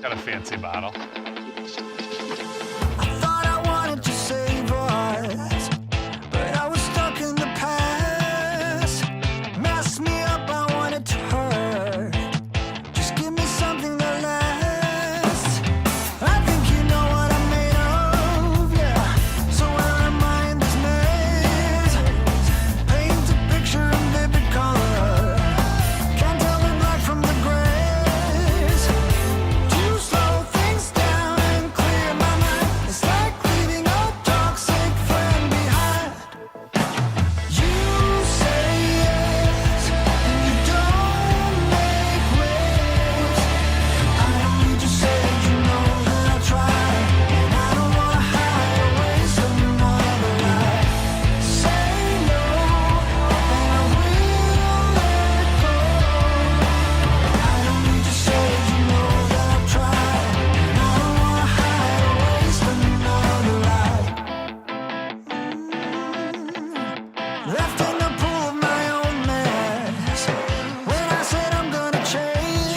Got a fancy bottle. I thought I wanted to save us, but I was stuck in the past. Messed me up, I wanted to hurt. Just give me something that lasts. I think you know what I'm made of, yeah. So where am I in this maze? Paint a picture in vivid color. Can't tell the black from the grays. To slow things down and clear my mind. It's like leaving a toxic friend behind. You say yes, and you don't make waves. I don't need to say that you know that I'll try, and I don't wanna hide or waste another life. Say no, and I will let go. I don't need to say that you know that I'll try, and I don't wanna hide or waste another life. Left in the pool of my own mess. When I said I'm gonna change,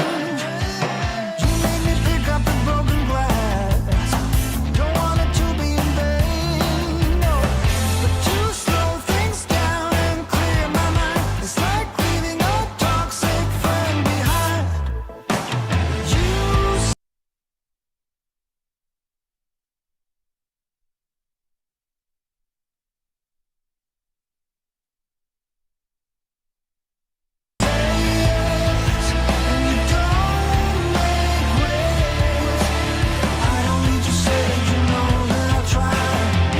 you made me pick up the broken glass. Don't want it to be in vain, no. But to slow things down and clear my mind, it's like leaving a toxic friend behind. You and you don't make waves. I don't need to say that you know that I'll try,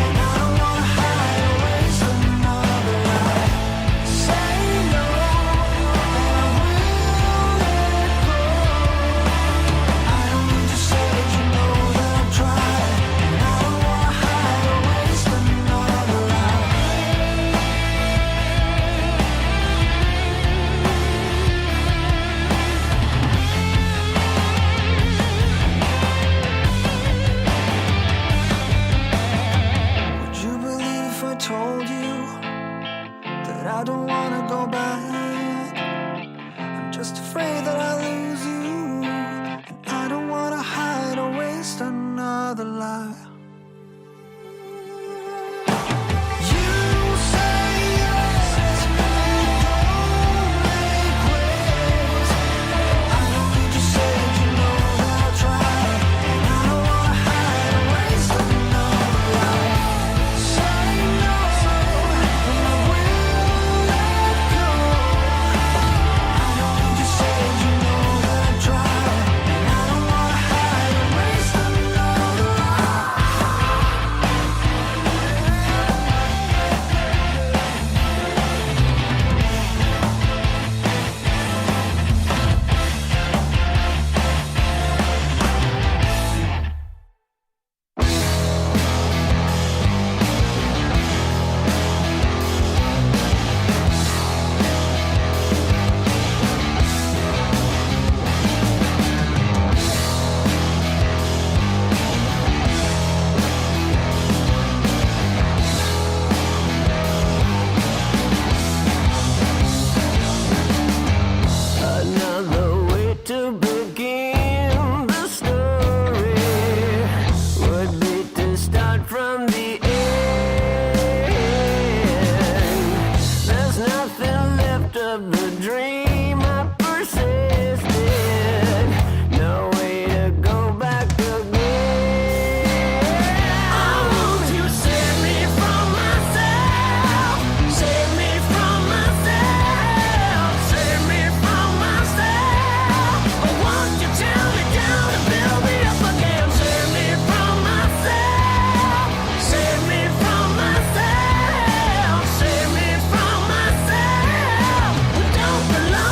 and I don't wanna hide or waste another life. Say no, and I will let go. I don't need to say that you know that I'll try, and I don't wanna hide or waste another life. Would you believe if I told you that I don't wanna go back? I'm just afraid that I'll lose you, and I don't wanna hide or waste another life. You say yes, and you don't make waves. I don't need to say that you know that I'll try, and I don't wanna hide or waste another life. Say no, and I will let go. I don't need to say that you know that I'll try, and I don't wanna hide or waste another another way to begin the story would be to start from the end. There's nothing left of the dream I persisted. No way to go back again. I want you to save me from myself. Save me from myself. Save me from myself. But won't you tell me down and build me up again? Save me from myself. Save me from myself. Save me from myself. Who don't belong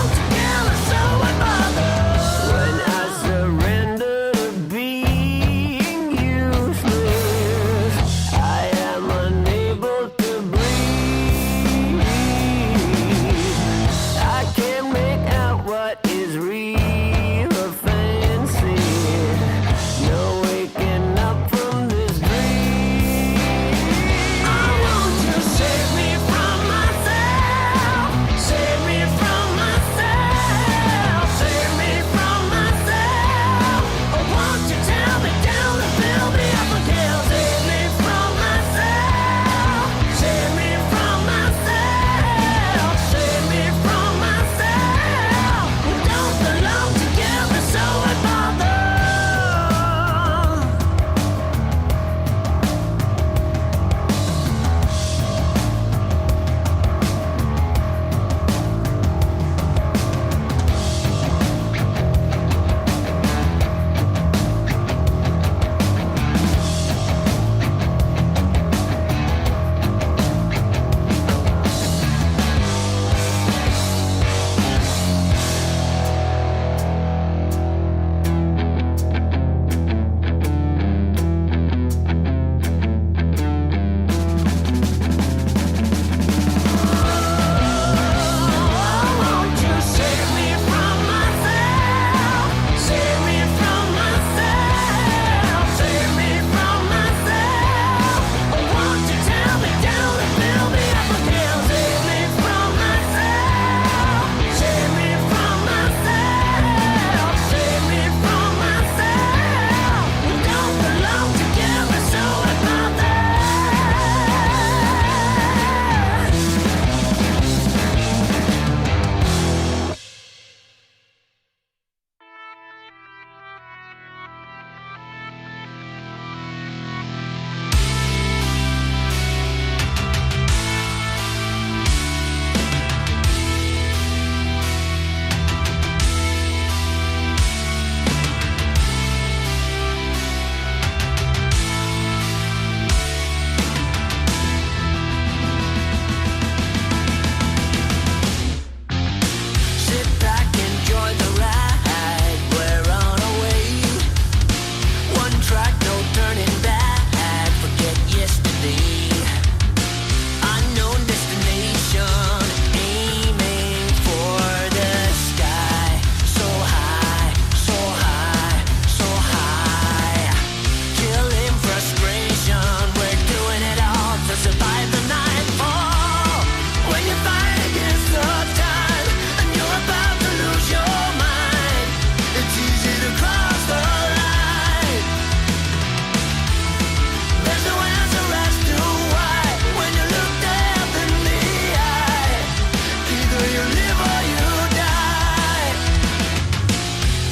live or you die.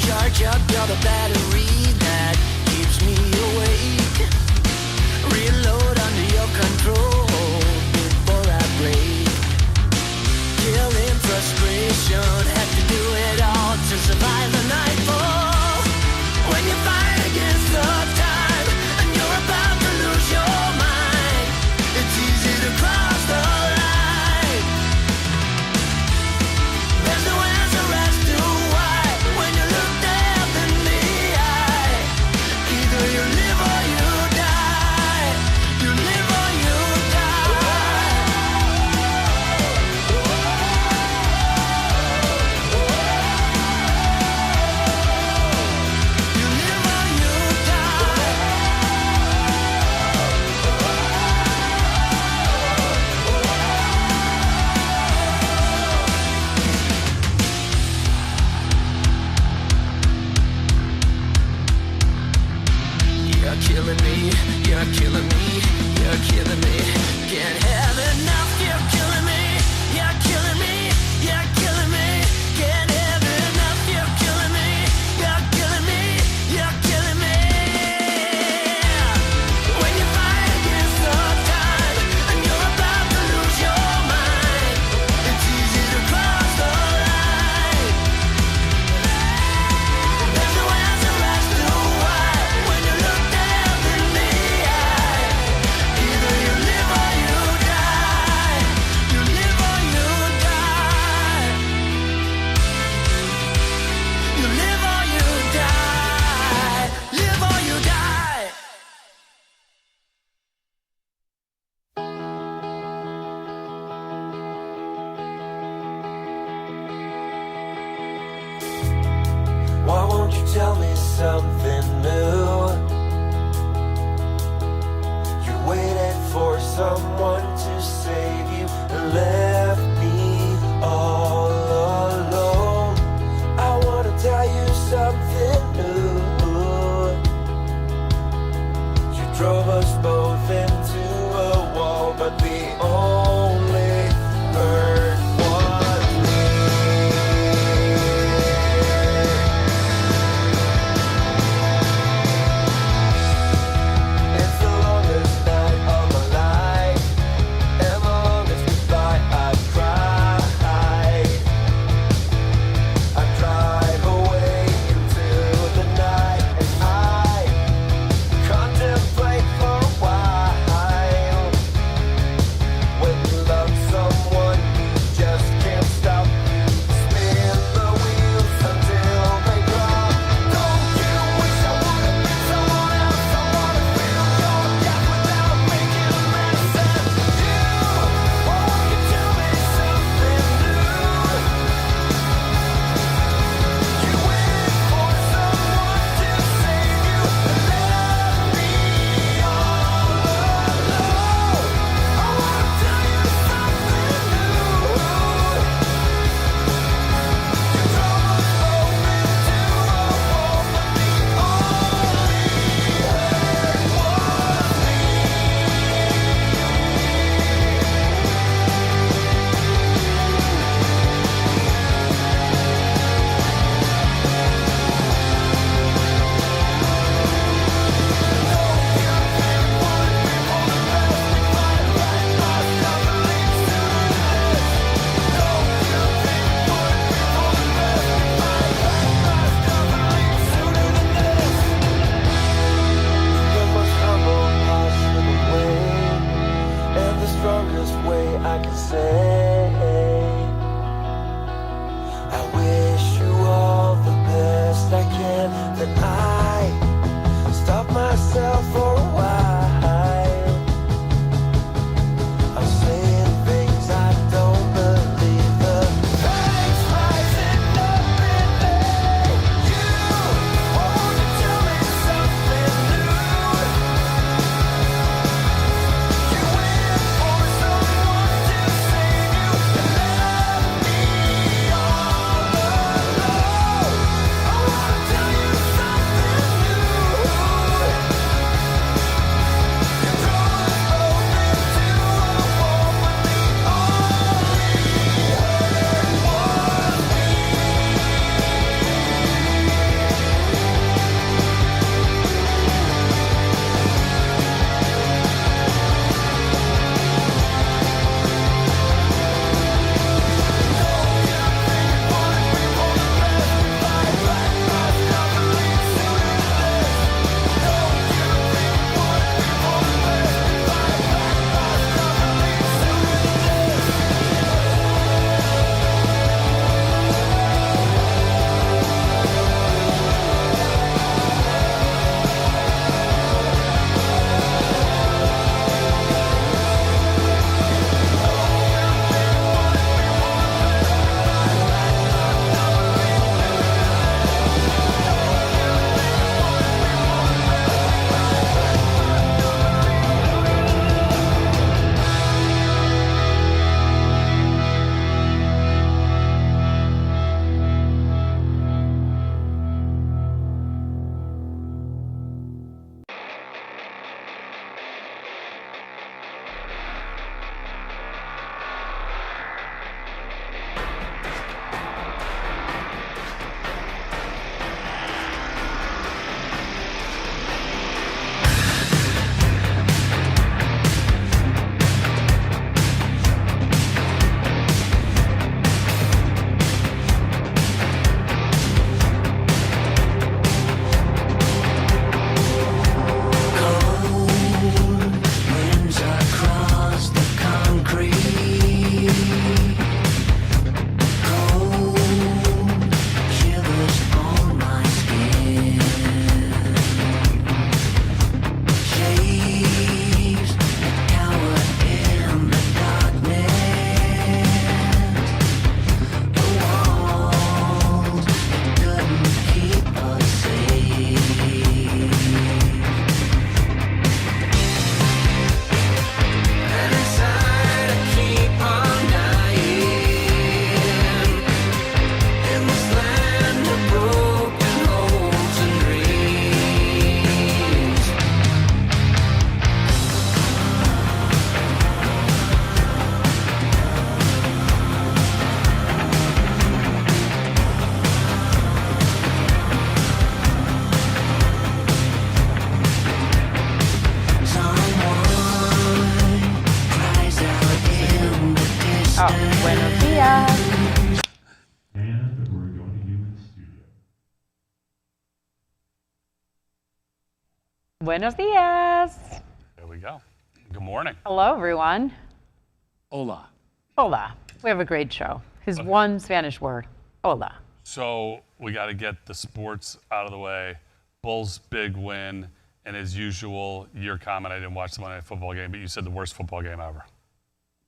Charge up all the battery that keeps me awake. Reload under your control before I break. Killing frustration, have to do it all to survive the nightfall. When you fight against the time and you're about to lose your mind, it's easy to cross the line. There's no answer as to why when you look death in the eye. Either you live or you die. You live or you die. You live or you die. You're killing me, you're killing me, you're killing me. Can't have enough, you're killing me, you're killing me, you're killing me. Can't have enough, you're killing me, you're killing me, you're killing me. When you fight against the time and you're about to lose your mind, it's easy to cross the line. There's no answer as to why when you look death in the eye. Either you live or you die. You live or you die. You live or you die. Live or you die. Why won't you tell me something new? You waited for someone to save you and left me all alone. I wanna tell you something new. You drove us both into a wall, but the only hurt was me. Buenos dias. There we go. Good morning. Hello, everyone. Hola. Hola. We have a great show. His one Spanish word, hola. So we got to get the sports out of the way. Bulls big win, and as usual, your comment, I didn't watch the Monday Night Football game, but you said the worst football game ever.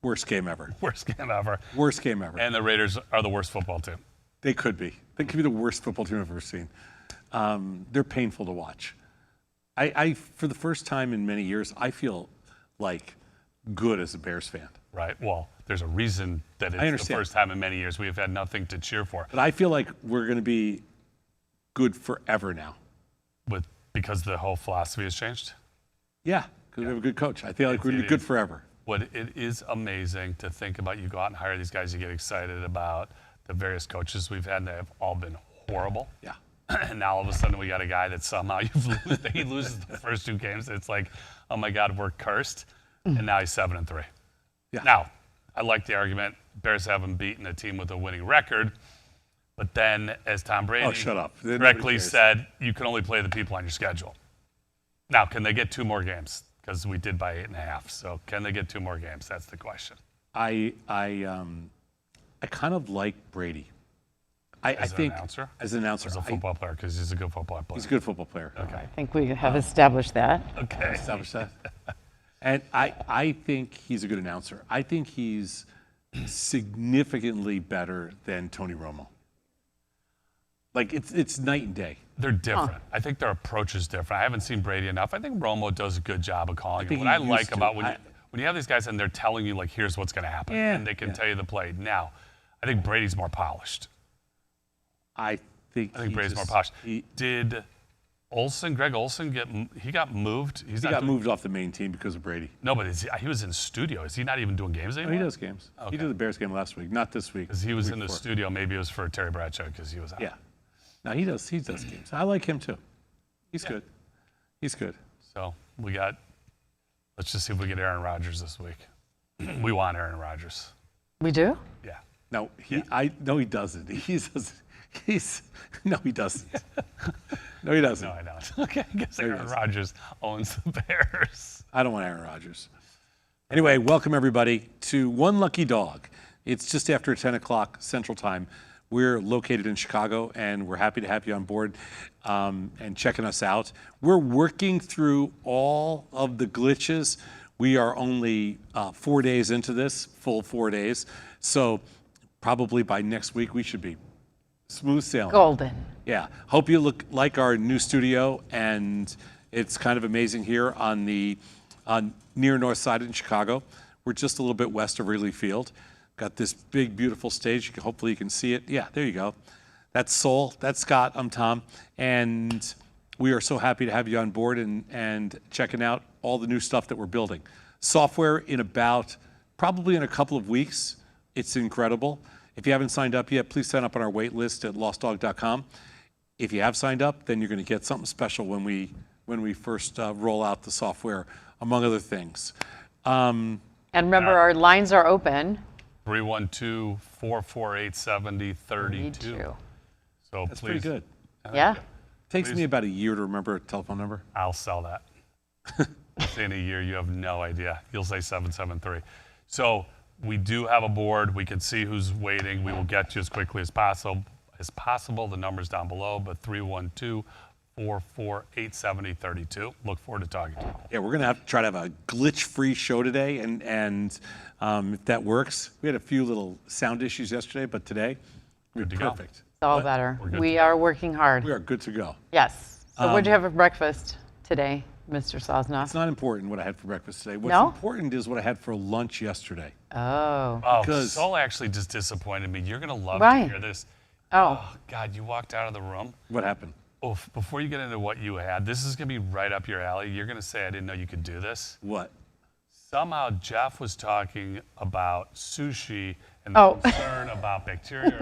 Worst game ever. Worst game ever. Worst game ever. And the Raiders are the worst football team. They could be. They could be the worst football team I've ever seen. They're painful to watch. I for the first time in many years, I feel like good as a Bears fan. Right. Well, there's a reason that it's the first time in many years we have had nothing to cheer for. But I feel like we're going to be good forever now. Because the whole philosophy has changed? Yeah, because we have a good coach. I feel like we're going to be good forever. It is amazing to think about. You go out and hire these guys, you get excited about the various coaches we've had, and they have all been horrible. Yeah. And now all of a sudden we got a guy that somehow he loses the first two games. It's like, oh my God, we're cursed. And now he's 7-3. Yeah. Now, I like the argument. Bears haven't beaten a team with a winning record. But then, as Tom Brady correctly said, you can only play the people on your schedule. Now, can they get 2 more games? Because we did by 8.5. So can they get 2 more games? That's the question. I kind of like Brady. I think an announcer? As an announcer. As a football player, because he's a good football player. He's a good football player. Okay. I think we have established that. Okay. Established that. And I think he's a good announcer. I think he's significantly better than Tony Romo. Like, it's night and day. They're different. I think their approach is different. I haven't seen Brady enough. I think Romo does a good job of calling it. What I like about when you have these guys and they're telling you, like, here's what's going to happen, and they can tell you the play. Now, I think Brady's more polished. I think Brady's more polished. Did Greg Olsen got moved? He got moved off the main team because of Brady. No, but he was in studio. Is he not even doing games anymore? No, he does games. Okay. He did the Bears game last week, not this week. Because he was in the studio. Maybe it was for Terry Bradshaw because he was out. Yeah. No, he does games. I like him too. He's good. He's good. So let's just see if we get Aaron Rodgers this week. We want Aaron Rodgers. We do? Yeah. No, he doesn't. No, he doesn't. No, he doesn't. No, I don't. Okay, I guess Aaron Rodgers owns the Bears. I don't want Aaron Rodgers. Anyway, welcome everybody to One Lucky Dog. It's just after 10 o'clock Central Time. We're located in Chicago, and we're happy to have you on board and checking us out. We're working through all of the glitches. We are only 4 days into this, full 4 days. So probably by next week, we should be smooth sailing. Golden. Yeah. Hope you like our new studio, and it's kind of amazing here on near North Side in Chicago. We're just a little bit west of Wrigley Field. Got this big, beautiful stage. Hopefully you can see it. Yeah, there you go. That's Sol. That's Scott. I'm Tom. And we are so happy to have you on board and checking out all the new stuff that we're building. Software probably in a couple of weeks. It's incredible. If you haven't signed up yet, please sign up on our wait list at Lossdog.com. If you have signed up, then you're going to get something special when we first roll out the software, among other things. And remember, our lines are open. 312-448-7032. So that's pretty good. Yeah. Takes me about a year to remember a telephone number. I'll sell that. Say in a year, you have no idea. You'll say 773. So we do have a board. We can see who's waiting. We will get to you as quickly as possible. The number's down below, but 312-448-7032. Look forward to talking to you. Yeah, we're going to have to try to have a glitch-free show today, and if that works. We had a few little sound issues yesterday, but today we're perfect. It's all better. We are working hard. We are good to go. Yes. So what did you have for breakfast today, Mr. Sosnoff? It's not important what I had for breakfast today. What's important is what I had for lunch yesterday. Oh. Because Sol actually just disappointed me. You're going to love to hear this. Oh, God, you walked out of the room. What happened? Oh, before you get into what you had, this is going to be right up your alley. You're going to say, I didn't know you could do this. What? Somehow Jeff was talking about sushi and the concern about bacteria.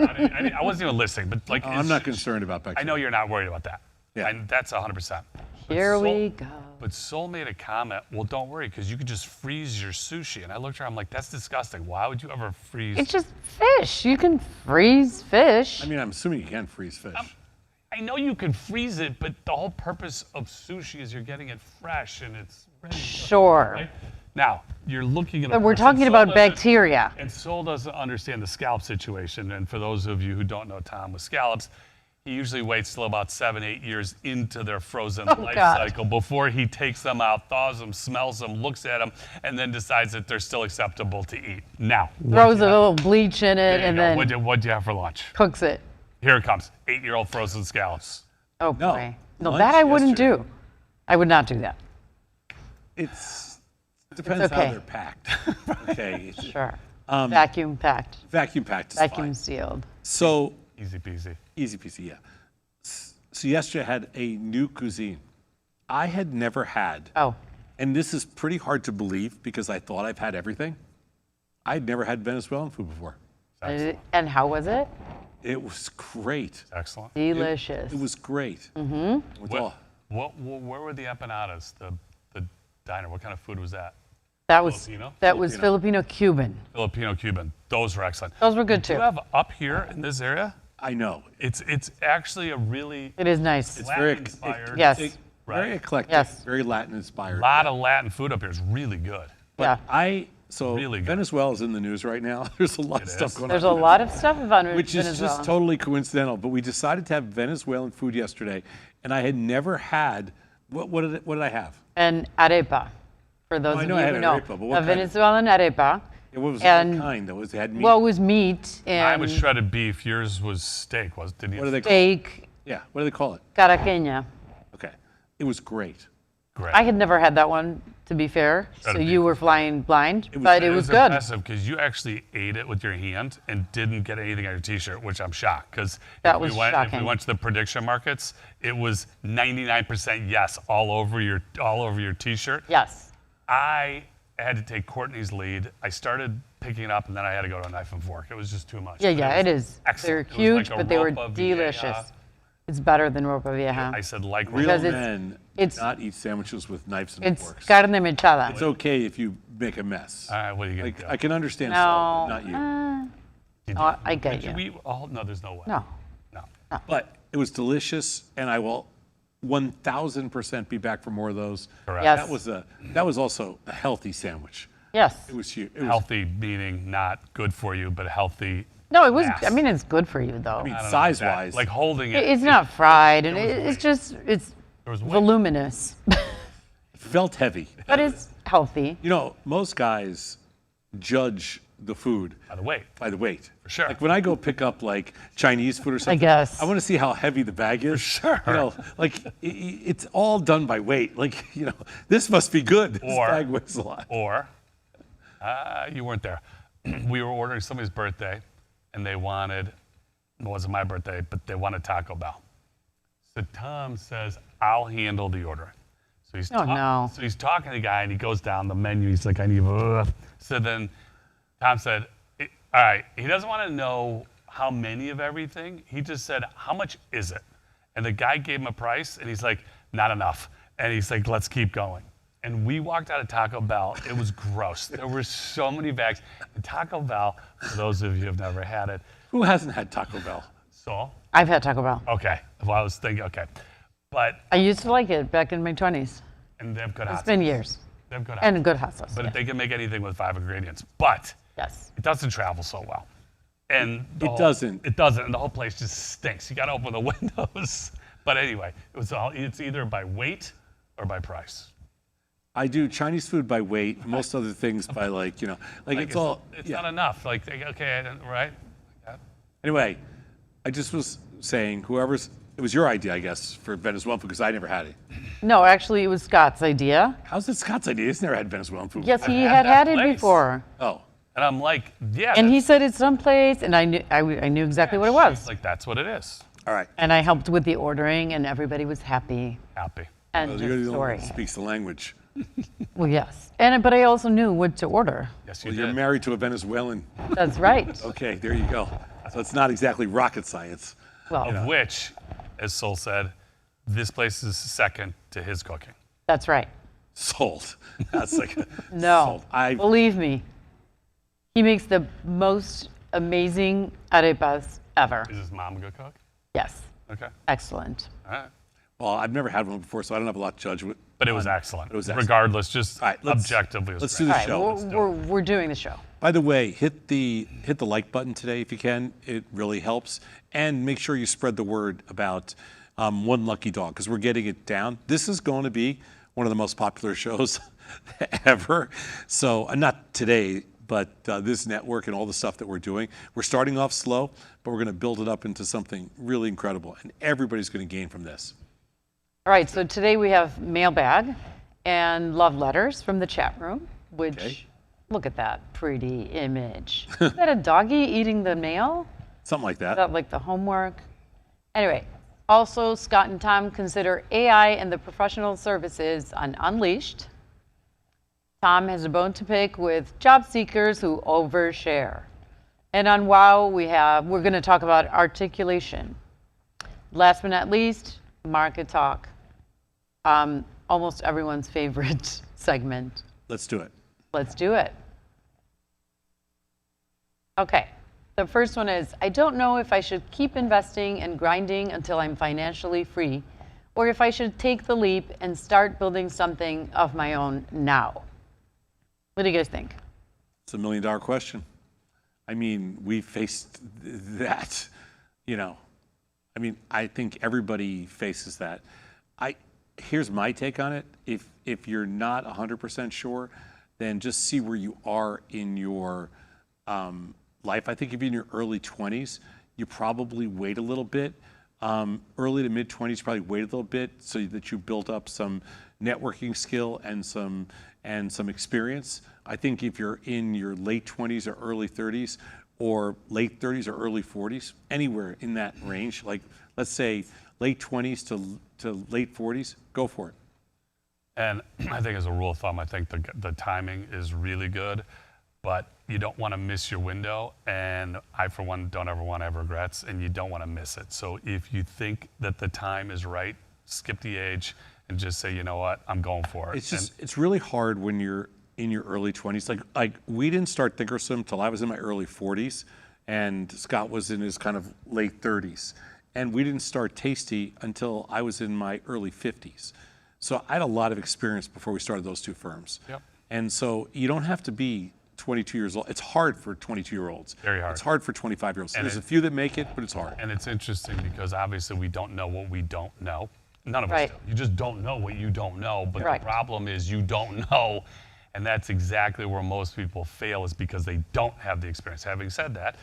I wasn't even listening, but like, I'm not concerned about bacteria. I know you're not worried about that. Yeah. And that's 100%. Here we go. But Sol made a comment, well, don't worry, because you could just freeze your sushi. And I looked at her, I'm like, that's disgusting. Why would you ever freeze? It's just fish. You can freeze fish. I mean, I'm assuming you can freeze fish. I know you could freeze it, but the whole purpose of sushi is you're getting it fresh and it's ready. Sure. Right? Now, you're looking at a But we're person, talking Sol about doesn't- bacteria. And Sol doesn't understand the scallop situation. And for those of you who don't know Tom with scallops, he usually waits till about 7-8 years into their frozen life God. cycle before he takes them out, thaws them, smells them, looks at them, and then decides that they're still acceptable to eat. Now, Throws a little bleach in it and then what'd you have for lunch? cooks it. Here it comes, 8-year-old frozen scallops. Oh No. boy. No, Lunch that I wouldn't yesterday. do. I would not do that. It depends okay. how they're packed. Okay. Sure. Vacuum packed. Vacuum packed is Vacuum fine. sealed. So Easy peasy. easy peasy, yeah. So yesterday I had a new cuisine. I had never had, Oh. and this is pretty hard to believe because I thought I've had everything. I had never had Venezuelan food before. And how was it? It was great. Excellent. Delicious. It was great. Mm-hmm. Where were the empanadas, the diner? What kind of food was that? That was Filipino? Filipino Cuban. Filipino-Cuban. Those were excellent. Those were good Do you too. have up here in this area? I know. It's actually a really It is nice. It's very Latin-inspired. Yes. very Right. eclectic, Yes. very Latin inspired. A lot of Latin food up here is really good. Yeah. Really good. Venezuela's in the news right now. There's a lot of stuff is. going There's on. a lot of stuff about Which is Venezuela. just totally coincidental. But we decided to have Venezuelan food yesterday, and I had never had. What did I have? And arepa, for those I of know you I had who an know. arepa, but what A kind? Venezuelan arepa. What was And- what kind though? It had meat. Well, it was meat Mine was and shredded beef. Yours was steak. Didn't you? what do they? steak, Yeah. What do they call it? caraqueña. Okay. It was great. Great. I had never had that one, to be fair. So Shredded you beef. were flying blind, was but good. it was good. impressive because you actually ate it with your hand and didn't get anything on your T-shirt, which I'm shocked because That if was we went shocking. to the prediction markets, it was 99% yes all over your T-shirt. Yes. I had to take Courtney's lead. I started picking it up and then I had to go to a knife and fork. It was just too much. Yeah, But yeah, was it is. Excellent. They're It was huge, like a but they were ropa vieja. delicious. It's better than ropa vieja. I said like Real Because ropa- it's- men do it's- not eat sandwiches with knives and It's forks. carne mechada. It's okay if you make a mess. All right, what are you gonna Like do? I can understand Saul, No. but not you. Did Oh, I get did you. eat all? No, there's no way. No. No. But it was delicious, and I will 1,000% be back for more of those. Correct. Yes. That was also a healthy sandwich. Yes. It was huge. It was, Healthy meaning not good for you, but healthy. No, it was. mass. I mean, it's good for you though. I mean, I don't know, size that- wise, like holding it. It's not fried, and was it's weight. just it's There was weight. voluminous, felt heavy. but it's healthy. You know, most guys judge the food By the way, by the weight. For sure. Like when I go pick up like Chinese food or something, guess. I want to see how heavy the bag is. sure. You know, like it's all done by weight. Like, you know, this must be good. This Or- bag weighs a lot. or you weren't there. We were ordering somebody's birthday, and they wanted. It wasn't my birthday, but they wanted Taco Bell. So Tom says, "I'll handle the ordering." So he's Oh, no. So he's talking to the guy, and he goes down the menu. He's like, "I need." So then Tom said, "All right." He doesn't want to know how many of everything. He just said, "How much is it?" And the guy gave him a price, and he's like, "Not enough." And he's like, "Let's keep going." And we walked out of Taco Bell. It was gross. There were so many bags. And Taco Bell, for those of you who have never had it, Who hasn't had Taco Bell? so I've had Taco Bell. okay. Well, I was thinking, okay, but I used to like it back in my 20s. and they have good hot It's been sauce. years. They have good hot And sauce. good hot sauce. But yeah. they can make anything with 5 ingredients. But Yes. it doesn't travel so well. And the It whole- doesn't. It doesn't. And the whole place just stinks. You got to open the windows. But anyway, it's either by weight or by price. I do Chinese food by weight. Most other things by like, you know, like it's all. It's yeah. not enough. Like, okay, right? Anyway, I just was saying, it was your idea, I guess, for Venezuelan food because I never had it. No, actually, it was Scott's idea. How's it Scott's idea? He's never had Venezuelan food. Yes, he had had that it place. before. Oh, And I'm like, yeah. And he that's- said it's someplace, and I knew exactly what it was. She's like, that's what it is. all right. And I helped with the ordering, and everybody was happy. Happy. And Well, you're just the only one sorry. who speaks the language. Well, yes. But I also knew what to order. Yes, you Well, you're did. married to a Venezuelan. That's right. Okay, there you go. So it's not exactly rocket science. Well, Of which, as Sol said, this place is second to his cooking. that's right. Sold. That's like No, sold. believe me. He makes the most amazing arepas ever. Is his mom a good cook? Yes. Okay. Excellent. All right. Well, I've never had one before, so I don't have a lot to judge with. But it was excellent. It was excellent. Regardless, just All right, objectively, it was let's great. do the All right, show. we're doing the show. By the way, hit the like button today if you can. It really helps. And make sure you spread the word about One Lucky Dog, because we're getting it down. This is going to be one of the most popular shows ever. So not today, but this network and all the stuff that we're doing. We're starting off slow, but we're going to build it up into something really incredible. And everybody's going to gain from this. All right, so today we have Mailbag and love letters from the chat room, which, Okay. look at that pretty image. Is that a doggy eating the mail? Something like Is that. that like the homework? Anyway, also Scott and Tom consider AI and the professional services on Unleashed. Tom has a bone to pick with job seekers who overshare. And on WOW, we're going to talk about articulation. Last but not least, market talk. Almost everyone's favorite segment. Let's do it. Let's do it. Okay, the first one is, I don't know if I should keep investing and grinding until I'm financially free, or if I should take the leap and start building something of my own now. What do you guys think? It's $1 million question. I mean, we faced that, I think everybody faces that. Here's my take on it. If you're not 100% sure, then just see where you are in your life. I think if you're in your early 20s, you probably wait a little bit. Early to mid 20s, probably wait a little bit so that you build up some networking skill and some experience. I think if you're in your late 20s or early 30s, or late 30s or early 40s, anywhere in that range, like let's say late 20s to late 40s, go for it. And I think as a rule of thumb, I think the timing is really good, but you don't want to miss your window. And I, for one, don't ever want to have regrets, and you don't want to miss it. So if you think that the time is right, skip the age and just say, you know what, I'm going for it. It's really hard when you're in your early 20s. Like we didn't start Thinkorswim till I was in my early 40s, and Scott was in his kind of late 30s. And we didn't start Tasty until I was in my early 50s. So I had a lot of experience before we started those two firms. Yep. And so you don't have to be 22 years old. It's hard for 22-year-olds. Very hard. It's hard for 25-year-olds. And There's a few that make it, but it's hard. And it's interesting because obviously we don't know what we don't know. None of us Right. do. You just don't know what you don't know. But Correct. the problem is you don't know. And that's exactly where most people fail, is because they don't have the experience. Having said that,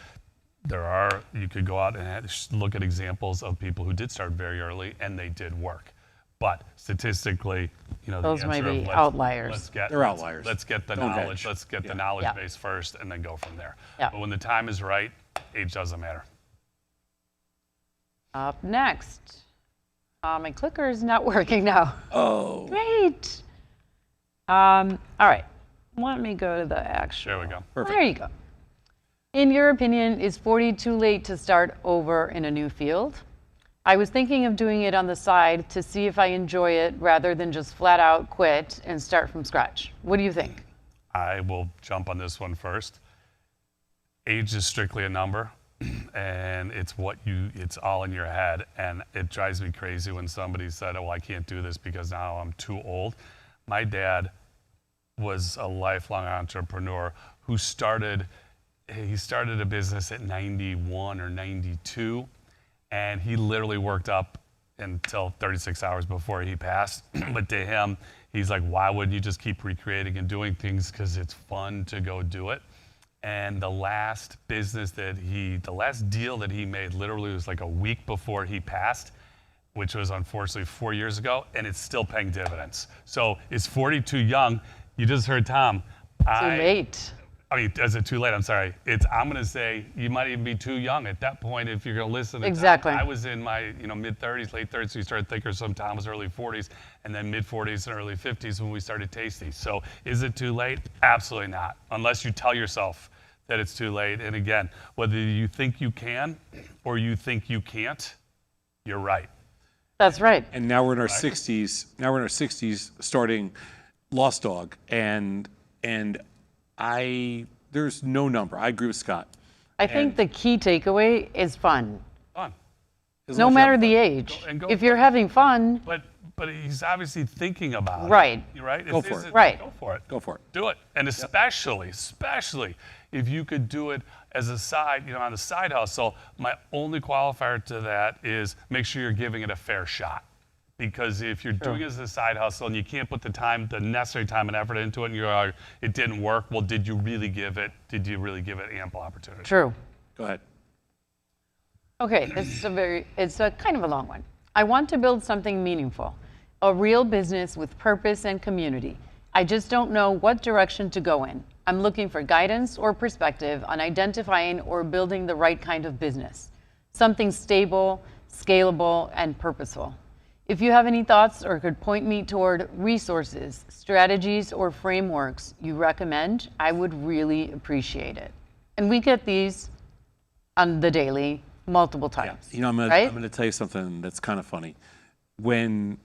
you could go out and look at examples of people who did start very early and they did work. But statistically, Those the might answer be of outliers. They're outliers. Let's get the Don't knowledge. hedge. Let's get the Yeah. knowledge Yeah. base first and then go from there. Yeah. But when the time is right, age doesn't matter. Up next. My clicker is not working now. Oh. Great. All right. Let me go to the actual. There we go. Perfect. There you go. In your opinion, is 40 too late to start over in a new field? I was thinking of doing it on the side to see if I enjoy it rather than just flat out quit and start from scratch. What do you think? I will jump on this one first. Age is strictly a number, and it's all in your head. And it drives me crazy when somebody said, oh, I can't do this because now I'm too old. My dad was a lifelong entrepreneur who started a business at 91 or 92, and he literally worked up until 36 hours before he passed. But to him, he's like, why wouldn't you just keep recreating and doing things? Because it's fun to go do it. And the last deal that he made literally was like a week before he passed, which was unfortunately 4 years ago, and it's still paying dividends. So is 40 too young? You just heard Tom. Too late. I mean, is it too late? I'm sorry. I'm going to say you might even be too young at that point if you're going to listen to Exactly. Tom. I was in my mid 30s, late 30s. We started Thinkorswim. Tom was early 40s, and then mid 40s and early 50s when we started Tasty. So is it too late? Absolutely not, unless you tell yourself that it's too late. And again, whether you think you can or you think you can't, you're right. That's right. And now we're in our 60s. Now we're in our 60s, starting Lossdog, and there's no number. I agree with Scott. I think the key takeaway is fun. Fun. No matter the age. If you're having fun, But he's obviously thinking about right. it. Right? Go for it. Right. Go for it. Go for it. Do it. And especially if you could do it as a side, on the side hustle, my only qualifier to that is make sure you're giving it a fair shot. Because if you're doing it as a side hustle and you can't put the necessary time and effort into it, and it didn't work, well, did you really give it ample opportunity? True. Go ahead. Okay, it's a kind of a long one. I want to build something meaningful, a real business with purpose and community. I just don't know what direction to go in. I'm looking for guidance or perspective on identifying or building the right kind of business. Something stable, scalable, and purposeful. If you have any thoughts or could point me toward resources, strategies, or frameworks you recommend, I would really appreciate it. And we get these on the daily, multiple times. Yeah. I'm going to tell you something that's kind of funny. With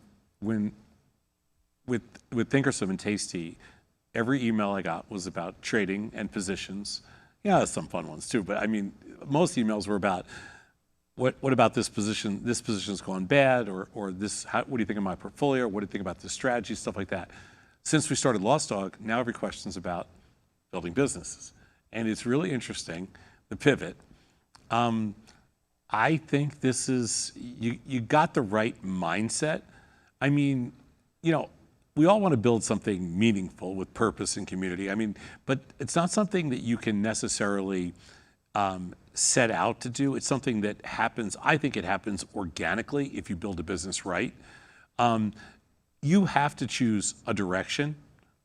Thinkorswim and Tasty, every email I got was about trading and positions. Yeah, some fun ones too, but I mean, most emails were about what about this position? This position's gone bad, or this. What do you think of my portfolio? What do you think about this strategy? Stuff like that. Since we started Lossdog, now every question's about building businesses, and it's really interesting. The pivot. I think this is you got the right mindset. I mean, we all want to build something meaningful with purpose and community. I mean, but it's not something that you can necessarily set out to do. It's something that happens. I think it happens organically if you build a business right. You have to choose a direction.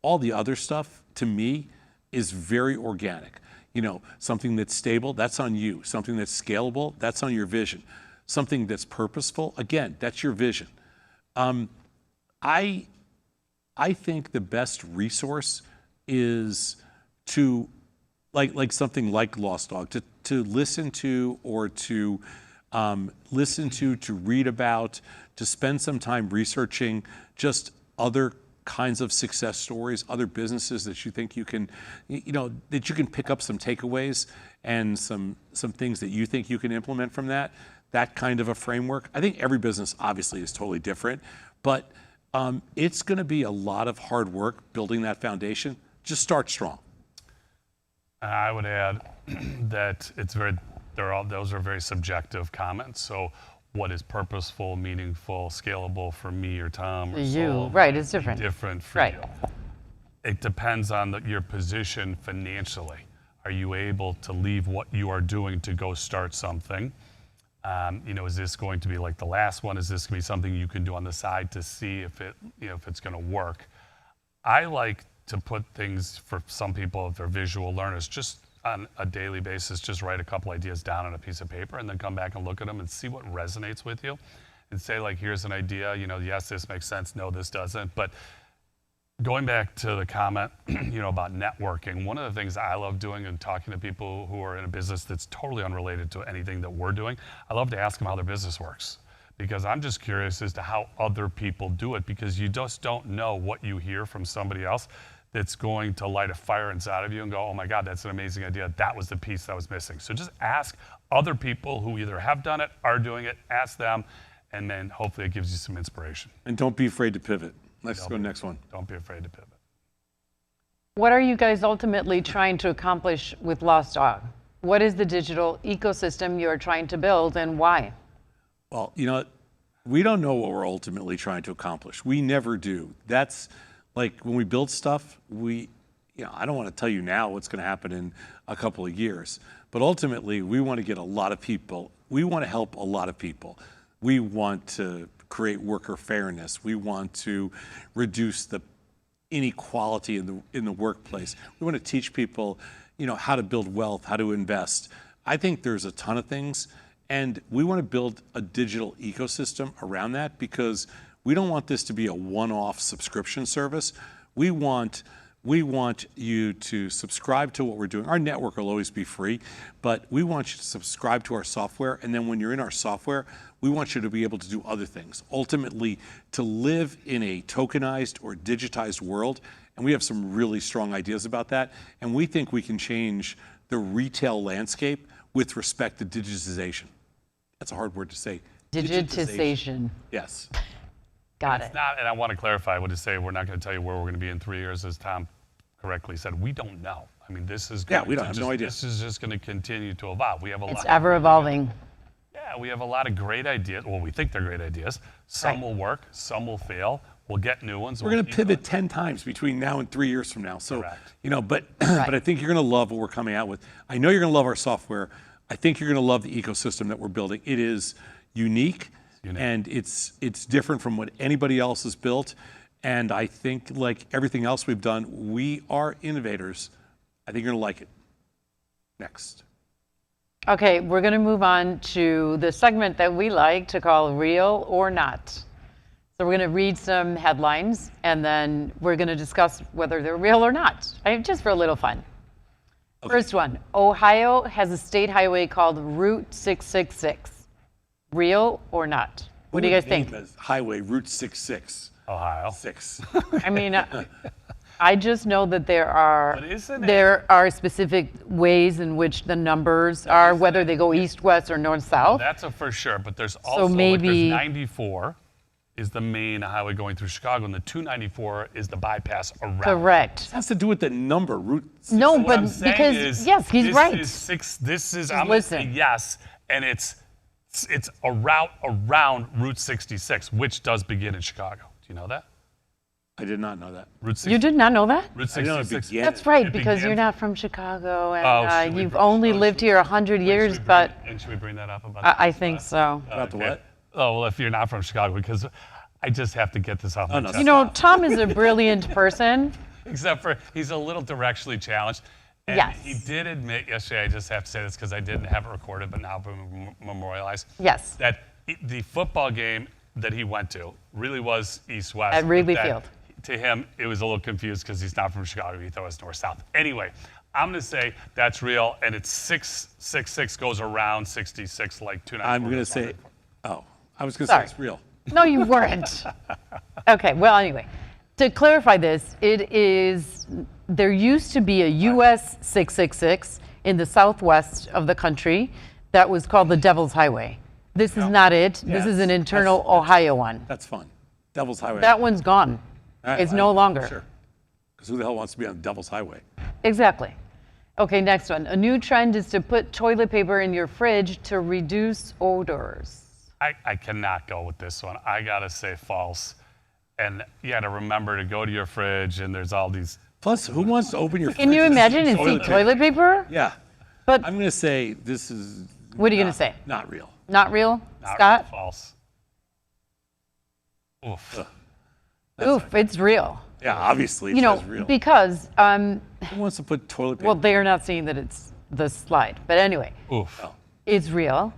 All the other stuff, to me, is very organic. Something that's stable, that's on you. Something that's scalable, that's on your vision. Something that's purposeful, again, that's your vision. I think the best resource is to, like something like Lossdog, to listen to or to read about, to spend some time researching just other kinds of success stories, other businesses that you think you can, that you can pick up some takeaways and some things that you think you can implement from that kind of a framework. I think every business obviously is totally different, but it's going to be a lot of hard work building that foundation. Just start strong. I would add that those are very subjective comments. So what is purposeful, meaningful, scalable for me or Tom or you? Right, it's different. Different for you. It depends on your position financially. Are you able to leave what you are doing to go start something? Is this going to be like the last one? Is this going to be something you can do on the side to see if it's going to work? I like to put things, for some people, if they're visual learners, just on a daily basis, just write a couple ideas down on a piece of paper and then come back and look at them and see what resonates with you and say, like, here's an idea, yes, this makes sense, no, this doesn't. But going back to the comment, about networking, one of the things I love doing and talking to people who are in a business that's totally unrelated to anything that we're doing, I love to ask them how their business works. Because I'm just curious as to how other people do it, because you just don't know what you hear from somebody else that's going to light a fire inside of you and go, oh my God, that's an amazing idea. That was the piece that was missing. So just ask other people who either have done it, are doing it, ask them, and then hopefully it gives you some inspiration. And don't be afraid to pivot. Let's go next one. Don't be afraid to pivot. What are you guys ultimately trying to accomplish with Lossdog? What is the digital ecosystem you are trying to build, and why? Well, we don't know what we're ultimately trying to accomplish. We never do. That's like when we build stuff, I don't want to tell you now what's going to happen in a couple of years, but ultimately we want to get a lot of people. We want to help a lot of people. We want to create worker fairness. We want to reduce the inequality in the workplace. We want to teach people, how to build wealth, how to invest. I think there's a ton of things, and we want to build a digital ecosystem around that because we don't want this to be a one-off subscription service. We want you to subscribe to what we're doing. Our network will always be free, but we want you to subscribe to our software, and then when you're in our software, we want you to be able to do other things. Ultimately, to live in a tokenized or digitized world, and we have some really strong ideas about that, and we think we can change the retail landscape with respect to digitization. That's a hard word to say, Digitization. Yes. Got It's it. not, and I want to clarify what to say. We're not going to tell you where we're going to be in 3 years, as Tom correctly said. We don't know. I mean, this is going we don't to have just, no idea. This is just going to continue to evolve. We have a It's lot. ever evolving. Yeah, we have a lot of great ideas. Well, we think they're great ideas. Some Right. will work. Some will fail. We'll get new ones. We're going to pivot 10 times between now and 3 years from now. So, Correct. but I think you're going to love what we're coming out with. I know you're going to love our software. I think you're going to love the ecosystem that we're building. It is unique, and it's different from what anybody else has built. And I think, like everything else we've done, we are innovators. I think you're going to like it. Next. Okay, we're going to move on to the segment that we like to call Real or Not. So we're going to read some headlines, and then we're going to discuss whether they're real or not, just for a little fun. Okay. First one, Ohio has a state highway called Route 666. Real or not? What do you guys think? Highway Route 66. Ohio. 6. I mean, I just know that there are specific ways in which the numbers are, whether they go east, west, or north, south. That's a for sure, but there's also maybe there's 94 is the main highway going through Chicago, and the 294 is the bypass around. Correct. It has to do with the number, Route 6. No, What but I'm saying because is, yes, he's this right. This is I'm going to say listen. yes, and it's a route around Route 66, which does begin in Chicago. Do you know that? I did not know that. Route 66. You did not know that? Route I didn't know it 66. began. That's right, It because you're began- not from Chicago, and Oh, should we you've bring- only oh, lived should- here 100 years, but And should we bring that up about I this? think so. About the what? Oh, well, if you're not from Chicago, because I just have to get this off my no, chest. You know, Tom is a brilliant person. Except for he's a little directionally challenged. And Yes. he did admit yesterday, I just have to say this because I didn't have it recorded, but now been memorialized, Yes. that the football game that he went to really was east-west. At Wrigley but that Field. To him, it was a little confused because he's not from Chicago. He thought it was north-south. Anyway, I'm going to say that's real, and it's 666 goes around 66 like 294. I'm going to say, I was going to say Sorry. it's real. No, you weren't. Okay, well, anyway, to clarify this, there used to be a US 666 in the southwest of the country that was called the Devil's Highway. This is not it. This is an internal Ohio one. That's fun. Devil's Highway. That one's gone. It's no longer. Sure. Because who the hell wants to be on Devil's Highway? Exactly. Okay, next one. A new trend is to put toilet paper in your fridge to reduce odors. I cannot go with this one. I got to say false. And you got to remember to go to your fridge, and there's all these. Plus, who wants to open your Can you fridge and imagine see and see toilet paper? Yeah. But I'm going to say this is. what are you going to say? Not real. Not real? Not Scott? False. Oof. Oof, it's real. Yeah, obviously it You know, says real. because, Who wants to put toilet paper? well, they are not saying that it's the slide. But anyway, Oof. it's real.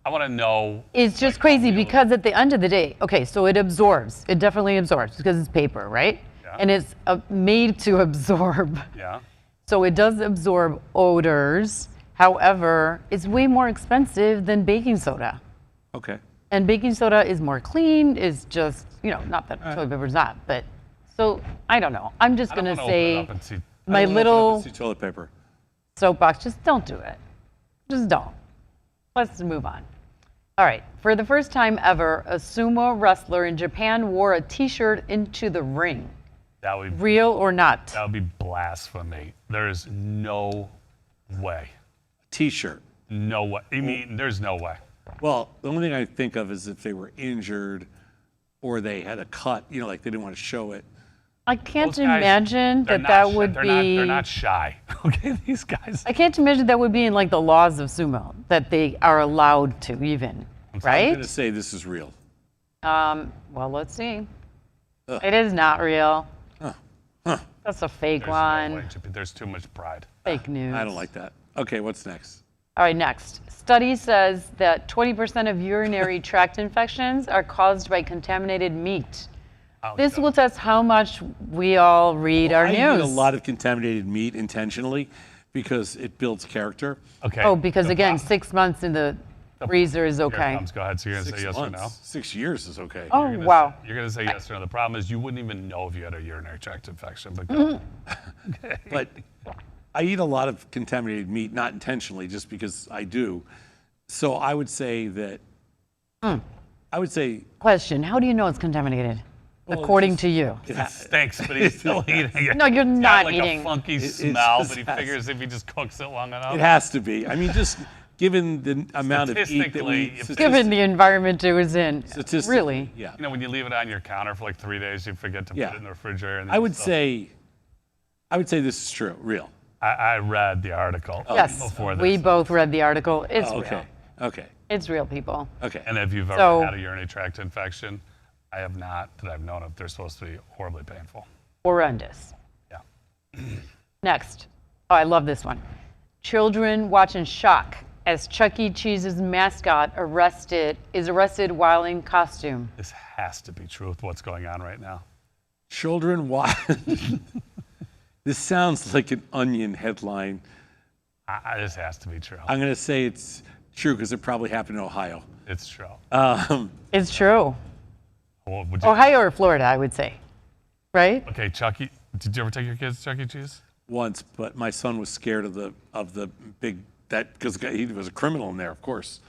I want to know. It's just crazy because at the end of the day, okay, so it absorbs. It definitely absorbs because it's paper, right? Yeah. And it's made to absorb. Yeah. So it does absorb odors. However, it's way more expensive than baking soda. Okay. And baking soda is more clean, is just, not that toilet paper is not, but so I don't know. I'm just I don't going to wanna open it say up and see. my I don't wanna open up little and see toilet paper. soapbox, just don't do it. Just don't. Let's move on. All right. For the first time ever, a sumo wrestler in Japan wore a t-shirt into the ring. That would Real or not? that would be blasphemy. There is no way. T-shirt. No way. I mean, there's no way. Well, the only thing I think of is if they were injured or they had a cut, like they didn't want to show it. I can't Those guys, imagine they're that not that shy- would they're be. Not, they're not shy. Okay, these guys. I can't imagine that would be in like the laws of sumo that they are allowed to even, I'm right? going to say this is real. Well, let's see. It is not real. That's a fake There's one. no way, Chippy. There's too much pride. Fake news. I don't like that. Okay, what's next? All right, next. Study says that 20% of urinary tract infections are caused by contaminated meat. Oh, This yeah. will test how much we all read our I news. eat a lot of contaminated meat intentionally because it builds character. Okay. Oh, because the again, pro- 6 months in the freezer is Here it okay. comes. Go ahead. So you're going to 6 say yes or months. no? 6 years is okay. Oh, You're gonna wow. say- You're going to say yes or no. The problem is you wouldn't even know if you had a urinary tract infection. But go. But I eat a lot of contaminated meat, not intentionally, just because I do. So I would say that I would say, Question, how do you know it's contaminated? Well, According to you. It stinks, but he's still eating it. No, you're It's got not like eating. a funky it smell, just but he has- figures if he just cooks it long enough. it has to be. I mean, just given the amount of heat that we... Statistically, Given the environment it was in. statistically, Really? Yeah. You know, when you leave it on your counter for like 3 days, you forget to Yeah. put it in the refrigerator. And then I you would still- say this is true, real. I read the article Yes, before this. we both read the article. It's Oh, real. okay. Okay. It's real, people. Okay. And if you've ever So- had a urinary tract infection, I have not, that I've known of. They're supposed to be horribly painful. Horrendous. Yeah. Next. Oh, I love this one. Children watch in shock as Chuck E. Cheese's mascot is arrested while in costume. This has to be true with what's going on right now. Children watch. This sounds like an Onion headline. This has to be true. I'm going to say it's true because it probably happened in Ohio. It's true. It's true. Well, would you- Ohio or Florida, I would say. Right? Okay, Chuck E. Did you ever take your kids to Chuck E. Cheese? Once, but my son was scared of the big because he was a criminal in there, of course.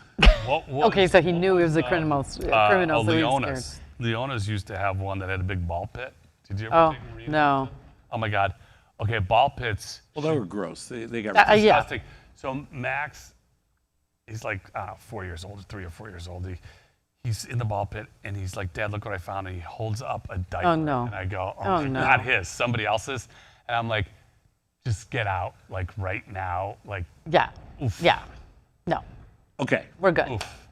What Okay, so he knew he was a criminal, so he was scared. Leona's. Leona's used to have one that had a big ball pit. Did you ever Oh, take Marina? no. Oh my God. Okay, ball pits. Well, they were gross. They got Yeah. Disgusting. So Max, he's like 4 years old, 3 or 4 years old. He's in the ball pit and he's like, Dad, look what I found. And he holds up a diaper. Oh, no. And I go, Oh, no. not his, somebody else's. And I'm like, just get out, like right now. Like, Yeah. Oof. Yeah. No, Okay. we're good. oof.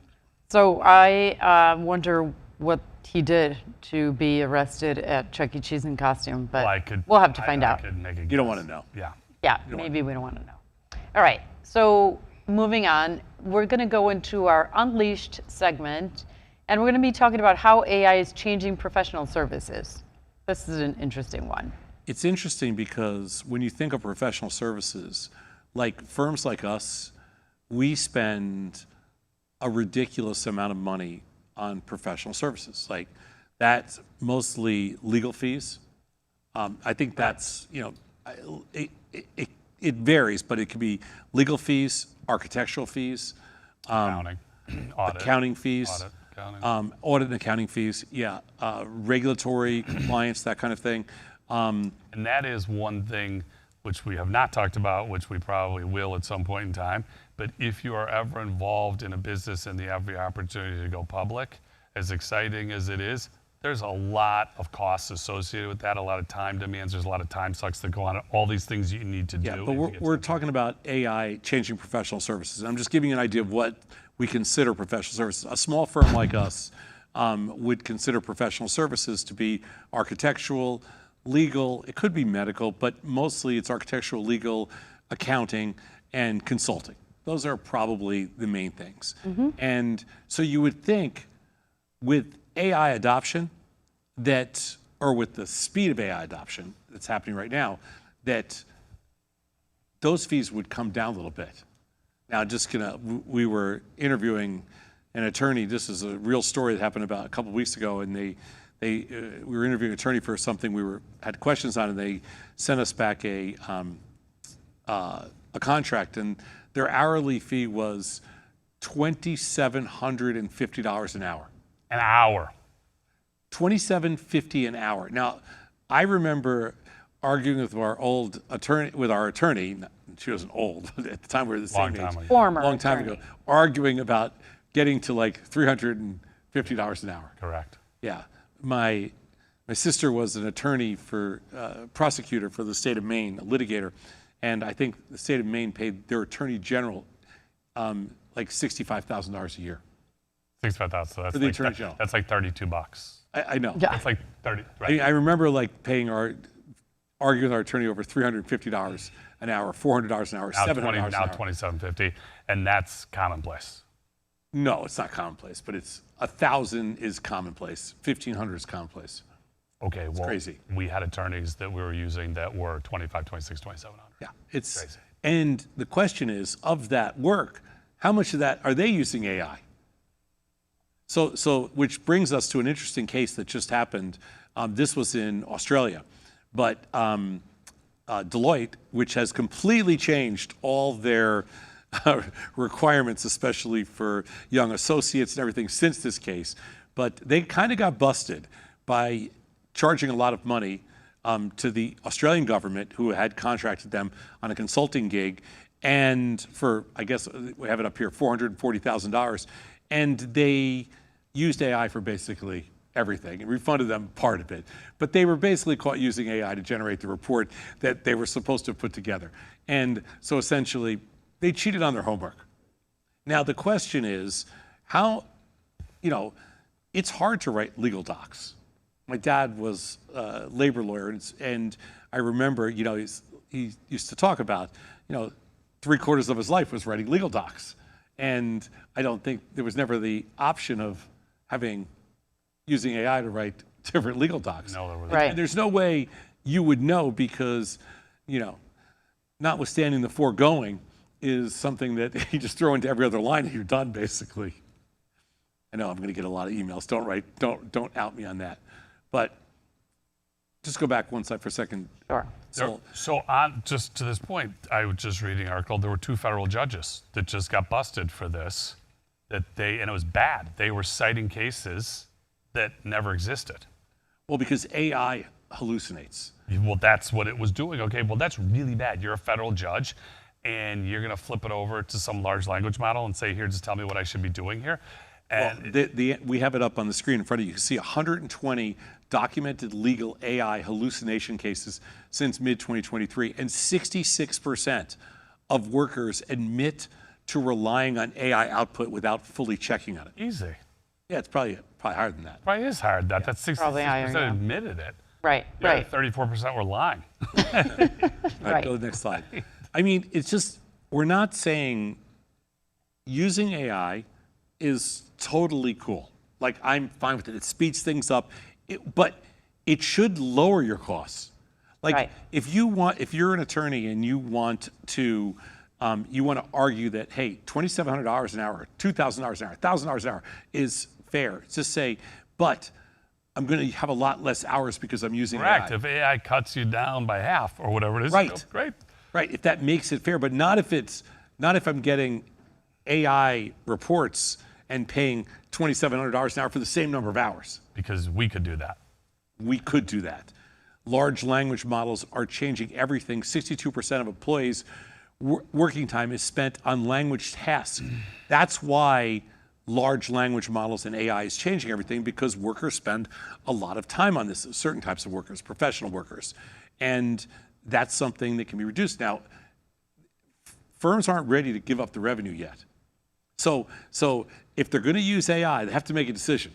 So I wonder what he did to be arrested at Chuck E. Cheese in costume, but Well, I could. we'll have to I- find I out. could make a You don't guess. want to know. Yeah. Yeah, maybe we don't want to know. All right, so moving on, we're going to go into our Unleashed segment, and we're going to be talking about how AI is changing professional services. This is an interesting one. It's interesting because when you think of professional services, like firms like us, we spend a ridiculous amount of money on professional services. Like that's mostly legal fees. I think that's, it varies, but it could be legal fees, architectural fees, Accounting. Audit. accounting fees. Audit. Accounting. Audit and accounting fees, yeah. Regulatory compliance, that kind of thing. And that is one thing which we have not talked about, which we probably will at some point in time. But if you are ever involved in a business and you have the opportunity to go public, as exciting as it is, there's a lot of costs associated with that, a lot of time demands, there's a lot of time sucks that go on, all these things you need to Yeah, do. but we're talking about AI changing professional services. And I'm just giving you an idea of what we consider professional services. A small firm like us would consider professional services to be architectural, legal, it could be medical, but mostly it's architectural, legal, accounting, and consulting. Those are probably the main things. And so you would think with AI adoption that, or with the speed of AI adoption that's happening right now, that those fees would come down a little bit. Now, we were interviewing an attorney. This is a real story that happened about a couple of weeks ago, and we were interviewing an attorney for something had questions on, and they sent us back a contract, and their hourly fee was $2,750 an hour. An hour. $27.50 an hour. Now, I remember arguing with our attorney. She wasn't old, but at the time we were the same age. Former Long time attorney. ago, arguing about getting to like $350 an hour. Correct. Yeah, my sister was an attorney prosecutor for the state of Maine, a litigator, and I think the state of Maine paid their attorney general like $65,000 a year. 65,000. So that's For the like Attorney General. That's like $32. I know. Yeah. That's like 30. I mean, Right. I remember like arguing with our attorney over $350 an hour, $400 an hour, Now $700 an now hour. $27.50, and that's commonplace. No, it's not commonplace, but it's 1,000 is commonplace. 1,500 is commonplace. Okay, well, crazy. we had attorneys that we were using that were 25, 26, 2,700. Yeah, it's Crazy. and the question is of that work, how much of that are they using AI? So which brings us to an interesting case that just happened. This was in Australia, but Deloitte, which has completely changed all their requirements, especially for young associates and everything since this case. But they kind of got busted by charging a lot of money to the Australian government, who had contracted them on a consulting gig, and for, I guess we have it up here, $440,000. And they used AI for basically everything and refunded them part of it. But they were basically caught using AI to generate the report that they were supposed to have put together. And so essentially, they cheated on their homework. Now, the question is, how, it's hard to write legal docs. My dad was a labor lawyer, and I remember, he used to talk about, 3/4 of his life was writing legal docs. And I don't think there was never the option of using AI to write different legal docs. No, there wasn't. Right. And there's no way you would know because, notwithstanding the foregoing is something that you just throw into every other line and you're done, basically. I know I'm going to get a lot of emails. Don't out me on that. But just go back one slide for a second. Sure. So on just to this point, I was just reading an article. There were 2 federal judges that just got busted for this. And it was bad. They were citing cases that never existed. Well, because AI hallucinates. Well, that's what it was doing. Okay, well, that's really bad. You're a federal judge, and you're going to flip it over to some large language model and say, here, just tell me what I should be doing here. And well, we have it up on the screen in front of you. You can see 120 documented legal AI hallucination cases since mid-2023, and 66% of workers admit to relying on AI output without fully checking on it. Easy. Yeah, it's probably higher than that. Probably is hard. That's 66% Probably higher, yeah. admitted it. Right, Yeah, right. 34% were lying. All right, go to the next slide. I mean, it's just, we're not saying using AI is totally cool. Like, I'm fine with it. It speeds things up, but it should lower your costs. Like, Right. if you're an attorney and you want to argue that, hey, $2,700 an hour, $2,000 an hour, $1,000 an hour is fair. Just say, but I'm going to have a lot less hours because I'm using Correct. AI. If AI cuts you down by half or whatever it is, Right. great. Right, if that makes it fair, but not if I'm getting AI reports and paying $2,700 an hour for the same number of hours. Because we could do that. We could do that. Large language models are changing everything. 62% of employees' working time is spent on language tasks. That's why large language models and AI is changing everything, because workers spend a lot of time on this, certain types of workers, professional workers. And that's something that can be reduced. Now, firms aren't ready to give up the revenue yet. So if they're going to use AI, they have to make a decision.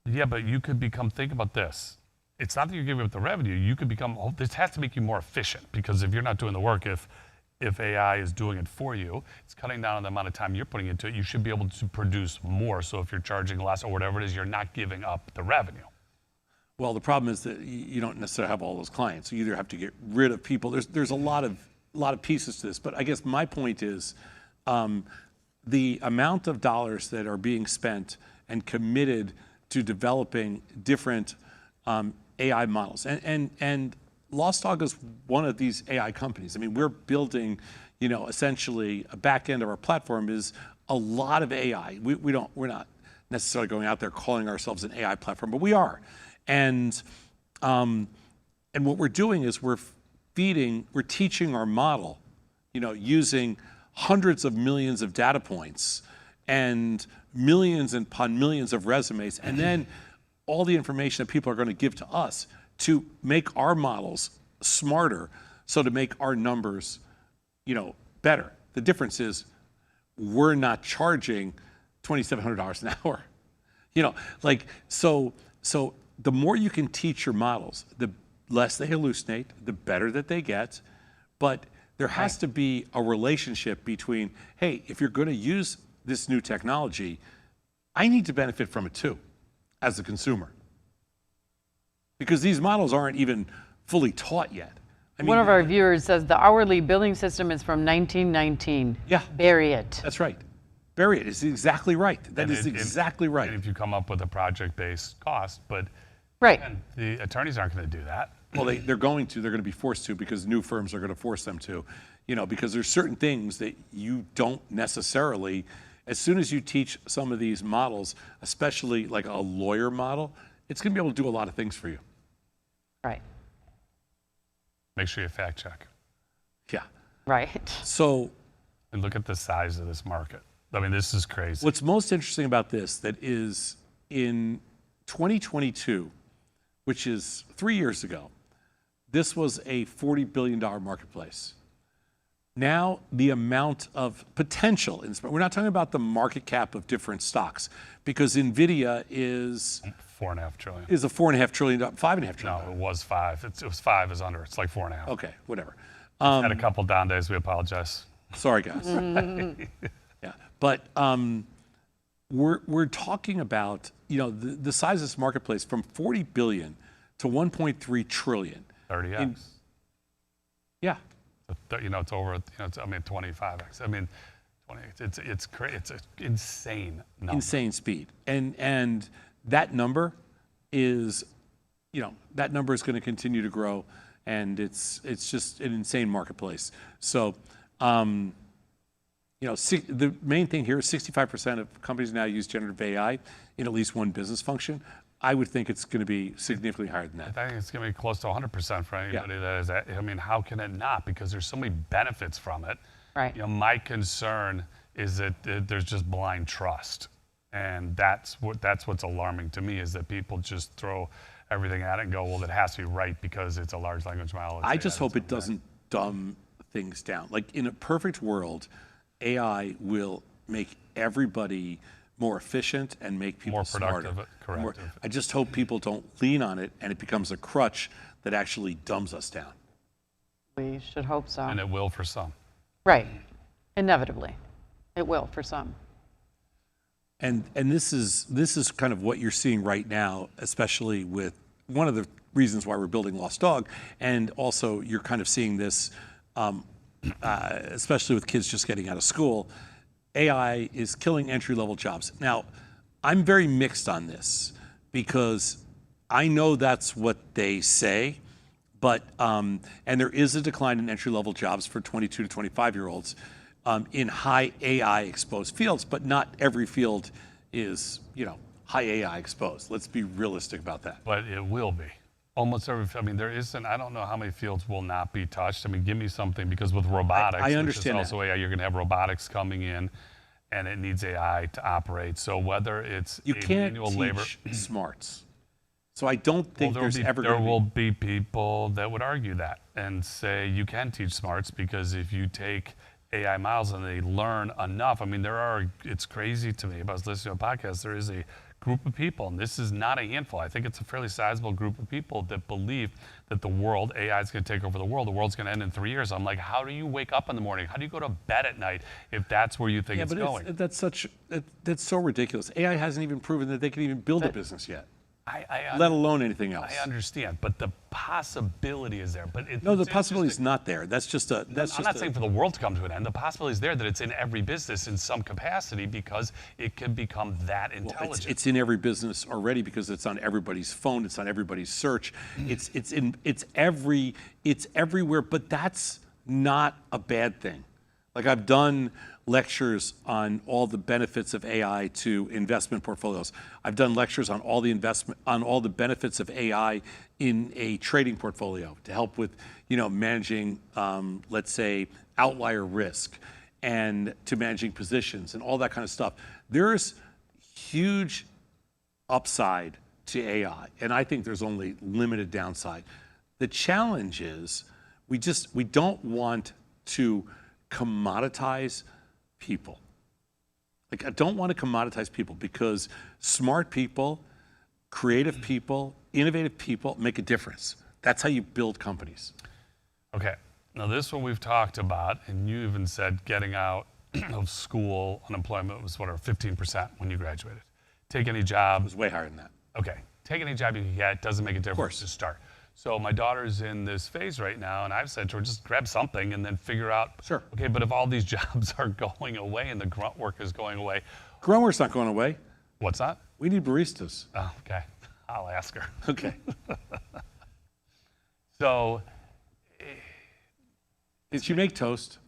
Yeah, but you could think about this. It's not that you're giving up the revenue. You could this has to make you more efficient, because if you're not doing the work, if AI is doing it for you, it's cutting down on the amount of time you're putting into it. You should be able to produce more. So if you're charging less or whatever it is, you're not giving up the revenue. Well, the problem is that you don't necessarily have all those clients. You either have to get rid of people. There's a lot of pieces to this. But I guess my point is the amount of dollars that are being spent and committed to developing different AI models. And Lossdog is one of these AI companies. I mean, we're building, essentially a back end of our platform is a lot of AI. We're not necessarily going out there calling ourselves an AI platform, but we are. And what we're doing is we're teaching our model, using hundreds of millions of data points and millions upon millions of resumes, and then all the information that people are going to give to us to make our models smarter, so to make our numbers, better. The difference is we're not charging $2,700 an hour. So the more you can teach your models, the less they hallucinate, the better that they get. But there has to be a relationship between, hey, if you're going to use this new technology, I need to benefit from it too, as a consumer. Because these models aren't even fully taught yet. One of our viewers says the hourly billing system is from 1919. Yeah. Bury it. That's right. Bury it. It's exactly right. That is exactly right. And if you come up with a project-based cost, but Right. the attorneys aren't going to do that. Well, they're going to be forced to, because new firms are going to force them to. because there's certain things that you don't necessarily, as soon as you teach some of these models, especially like a lawyer model, it's going to be able to do a lot of things for you. Right. Make sure you fact check. Yeah. Right. So, and look at the size of this market. I mean, this is crazy. What's most interesting about this that is in 2022, which is 3 years ago, this was a $40 billion marketplace. Now the amount of potential, we're not talking about the market cap of different stocks, because Nvidia is $4.5 trillion. Is a $4.5 trillion, $5.5 trillion. No, it was $5. It was $5 is under. It's like $4.5. Okay, whatever. Had a couple down days. We apologize. Sorry, guys. Yeah, but we're talking about the size of this marketplace from 40 billion to 1.3 trillion. 30x. Yeah. It's over. It's 25x. I mean, 20. It's an insane number. Insane speed, and that number is, that number is going to continue to grow, and it's just an insane marketplace. So. The main thing here is 65% of companies now use generative AI in at least one business function. I would think it's going to be significantly higher than that. I think it's going to be close to 100% for anybody that is that. I mean, how can it not? Because there's so many benefits from it. Right. My concern is that there's just blind trust, and that's what's alarming to me, is that people just throw everything at it and go, well, it has to be right because it's a large language model. I just hope it doesn't dumb things down. Like in a perfect world, AI will make everybody more efficient and make people more productive. Smarter. Correct. I just hope people don't lean on it and it becomes a crutch that actually dumbs us down. We should hope so. And it will for some. Right. Inevitably. It will for some. And this is kind of what you're seeing right now, especially with one of the reasons why we're building Lossdog, and also you're kind of seeing this especially with kids just getting out of school. AI is killing entry-level jobs. Now, I'm very mixed on this because I know that's what they say, but and there is a decline in entry-level jobs for 22 to 25-year-olds in high AI exposed fields, but not every field is, high AI exposed. Let's be realistic about that. But it will be. Almost every, there isn't, I don't know how many fields will not be touched. Give me something, because with robotics, I understand which is also AI, you're going to have robotics coming in, and it needs AI to operate. So whether it's manual labor. You can't teach smarts. So I don't think there will be people that would argue that and say you can teach smarts, because if you take AI models and they learn enough, it's crazy to me. If I was listening to a podcast, there is a group of people, and this is not a handful, I think it's a fairly sizable group of people that believe that AI is going to take over the world. The world's going to end in 3 years. I'm like, how do you wake up in the morning? How do you go to bed at night if that's where you think it's going? That's so ridiculous. AI hasn't even proven that they can even build a business yet. Let alone anything else. I understand, but the possibility is there. But the possibility is not there. I'm not saying for the world to come to an end. The possibility is there that it's in every business in some capacity, because it can become that intelligent. It's in every business already, because it's on everybody's phone. It's on everybody's search. It's everywhere. But that's not a bad thing. Like, I've done lectures on all the benefits of AI to investment portfolios. I've done lectures on all the benefits of AI in a trading portfolio to help with, managing, let's say, outlier risk, and to managing positions and all that kind of stuff. There's huge upside to AI, and I think there's only limited downside. The challenge is we don't want to commoditize people. Like, I don't want to commoditize people, because smart people, creative people, innovative people make a difference. That's how you build companies. Okay. Now, this one we've talked about, and you even said getting out of school, unemployment was 15% when you graduated. Take any job. It was way higher than that. Okay. Take any job you can get. Doesn't make a difference to start. So my daughter's in this phase right now, and I've said to her, just grab something and then figure out. Sure. Okay, but if all these jobs are going away and the grunt work is going away. Grunt work's not going away. What's that? We need baristas. Oh, okay. I'll ask her. Okay. So Did she make toast?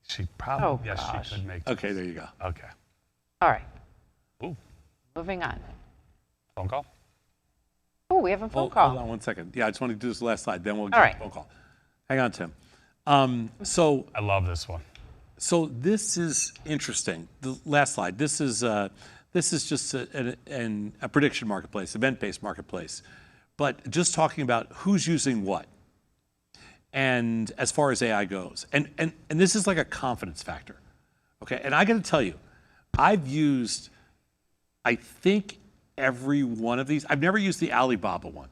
She probably, Oh, yes, gosh. she could make Okay, there you go. Okay. All right, Ooh, moving on. phone call? Oh, we have a phone call. Hold on one second. Yeah, I just want to do this last slide, then we'll get All a right. phone call. Hang on, Tim. So I love this one. this is interesting. The last slide. This is just a prediction marketplace, event-based marketplace, but just talking about who's using what, and as far as AI goes, and this is like a confidence factor, okay? And I got to tell you, I've used, I think, every one of these. I've never used the Alibaba one,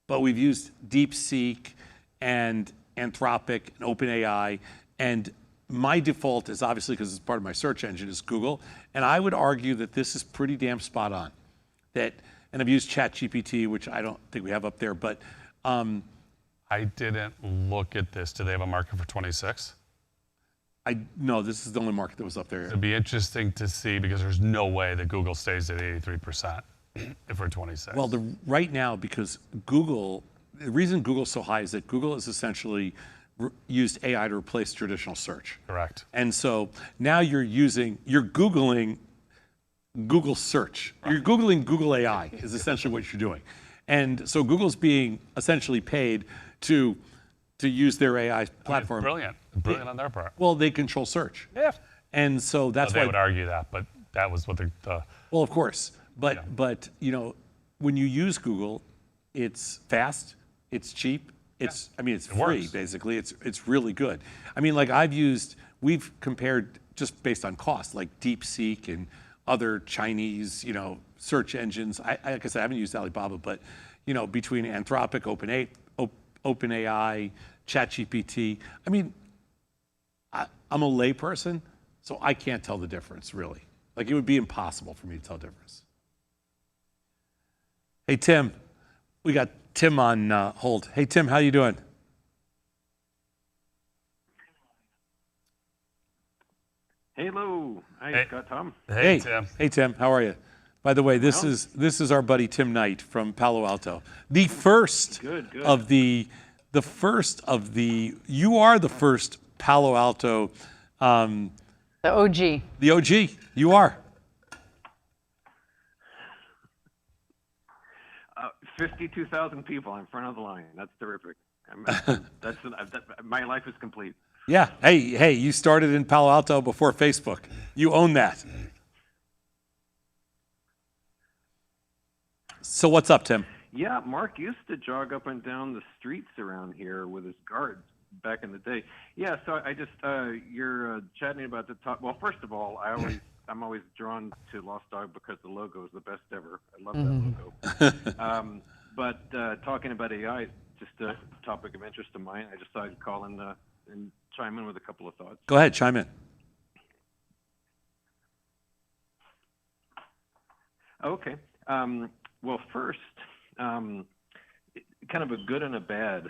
but we've used DeepSeek and Anthropic and OpenAI, and my default is obviously, because it's part of my search engine, is Google, and I would argue that this is pretty damn spot on. And I've used ChatGPT, which I don't think we have up there, but I didn't look at this. Do they have a market for 26? no, this is the only market that was up there. It'd be interesting to see because there's no way that Google stays at 83% for 26. Well, right now, because Google, the reason Google's so high is that Google has essentially used AI to replace traditional search. Correct. And so now you're Googling Google search. Right. You're Googling Google AI is essentially what you're doing. And so Google's being essentially paid to use their AI platform. Brilliant. Brilliant on their part. Well, they control search. Yeah. And so that's They why would argue that, but that was what the well, of course. But Yeah. but when you use Google, it's fast, it's cheap, it's it's free works. basically. It's really good. I mean, like we've compared just based on cost, like DeepSeek and other Chinese, search engines. Like I said, I haven't used Alibaba, but between Anthropic, OpenAI, ChatGPT. I mean, I'm a layperson, so I can't tell the difference really. Like it would be impossible for me to tell the difference. Hey Tim, we got Tim on hold. Hey Tim, how you doing? Hello. Hi, Hey. Scott, Tom. Hey, Tim. Hey Tim, how are you? By the way, this is our buddy Tim Knight from Palo Alto. The first Good. of the you are the first Palo Alto The OG. the OG. You are. 52,000 people in front of the line. That's terrific. My life is complete. Yeah. Hey, you started in Palo Alto before Facebook. You own that. So what's up, Tim? Yeah, Mark used to jog up and down the streets around here with his guards back in the day. Yeah, so I just you're chatting about the top. Well, first of all, I'm always drawn to Lossdog because the logo is the best ever. I love that logo. But talking about AI, just a topic of interest of mine. I just thought I'd call in and chime in with a couple of thoughts. Go ahead, chime in. Okay. Well, first, kind of a good and a bad,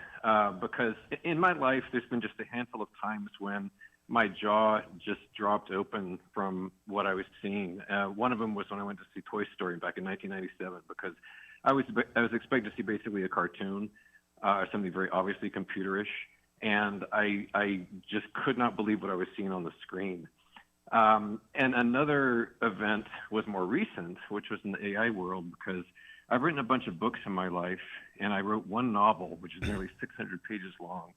because in my life, there's been just a handful of times when my jaw just dropped open from what I was seeing. One of them was when I went to see Toy Story back in 1997, because I was expecting to see basically a cartoon, something very obviously computerish, and I just could not believe what I was seeing on the screen. And another event was more recent, which was in the AI world, because I've written a bunch of books in my life, and I wrote one novel, which is nearly 600 pages long,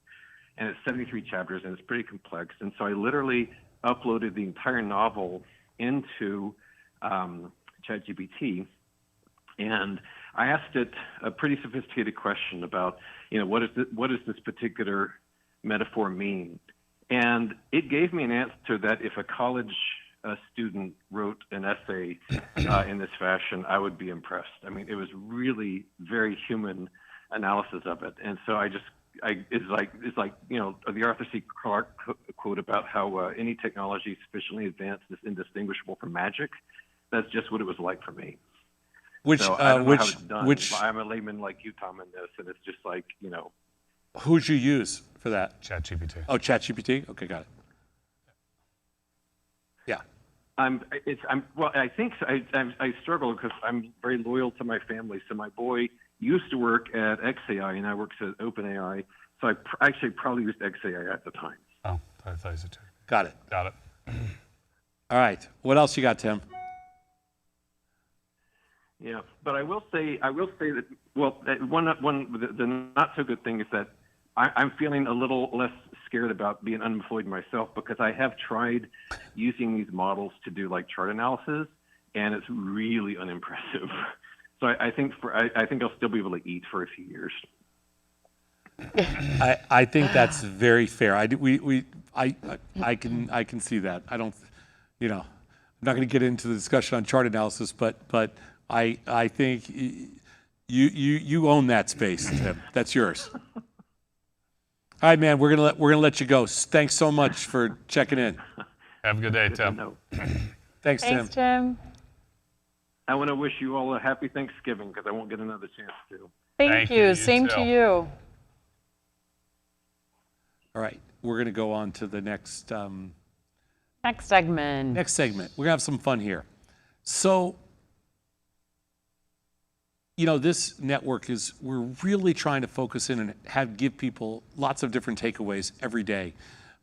and it's 73 chapters, and it's pretty complex. And so I literally uploaded the entire novel into ChatGPT, and I asked it a pretty sophisticated question about, what does this particular metaphor mean? And it gave me an answer that if a college student wrote an essay in this fashion, I would be impressed. I mean, it was really very human analysis of it. And so it's like the Arthur C. Clarke quote about how any technology sufficiently advanced is indistinguishable from magic. That's just what it was like for me. So I don't know how it's done. I'm a layman like you, Tom, in this, and it's just like, Who'd you use for that? ChatGPT. Oh, ChatGPT? Okay, got it. Yeah. I think so. I struggle because I'm very loyal to my family. So my boy used to work at XAI and now works at OpenAI. So I actually probably used XAI at the time. Oh, I thought you said check. Got it. Got it. All right. What else you got, Tim? Yeah, but I will say that, well, the not so good thing is that I'm feeling a little less scared about being unemployed myself, because I have tried using these models to do like chart analysis, and it's really unimpressive. So I think I'll still be able to eat for a few years. I think that's very fair. I can see that. I don't, I'm not going to get into the discussion on chart analysis, but I think you own that space, Tim. That's yours. All right, man. We're gonna let you go. Thanks so much for checking in. Have a good day, Tim. Thanks, Tim. Thanks, Tim. I want to wish you all a happy Thanksgiving, because I won't get another chance to. Thank you. Same to you. All right, we're gonna go on to the next Next segment. We're gonna have some fun here. So, this network we're really trying to focus in and give people lots of different takeaways every day.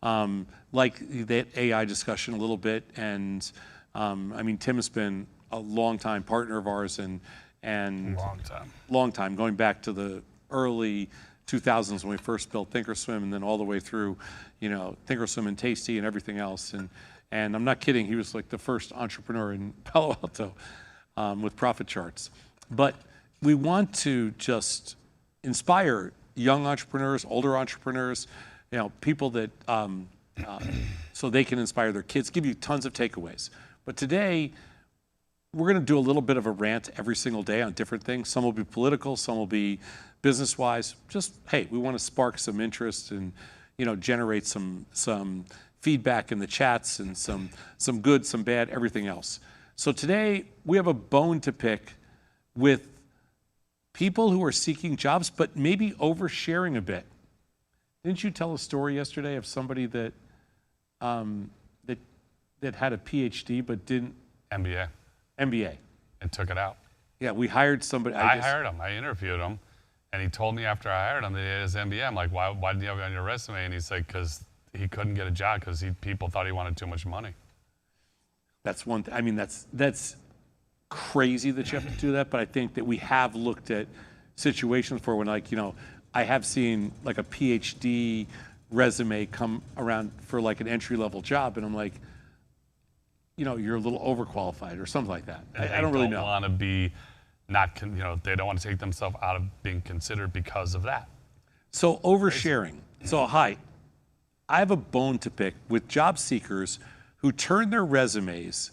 Like the AI discussion a little bit. And Tim has been a longtime partner of ours and long time, going back to the early 2000s when we first built Thinkorswim, and then all the way through, Thinkorswim and Tasty and everything else. And I'm not kidding, he was like the first entrepreneur in Palo Alto with profit charts. But we want to just inspire young entrepreneurs, older entrepreneurs, people that, so they can inspire their kids, give you tons of takeaways. But today, we're going to do a little bit of a rant every single day on different things. Some will be political, some will be business-wise. Just, hey, we want to spark some interest and, generate some feedback in the chats and some good, some bad, everything else. So today, we have a bone to pick with people who are seeking jobs, but maybe oversharing a bit. Didn't you tell a story yesterday of somebody that had a PhD but didn't? MBA. And took it out. Yeah, we hired somebody. I hired him. I interviewed him, and he told me after I hired him that he had his MBA. I'm like, why didn't you have it on your resume? And he's like, because he couldn't get a job because people thought he wanted too much money. That's one thing. That's crazy that you have to do that, but I think that we have looked at situations where when, I have seen like a PhD resume come around for like an entry-level job, and I'm like, you're a little overqualified or something like that. I don't really know. They don't want to be they don't want to take themselves out of being considered because of that. So oversharing. So hi, I have a bone to pick with job seekers who turn their resumes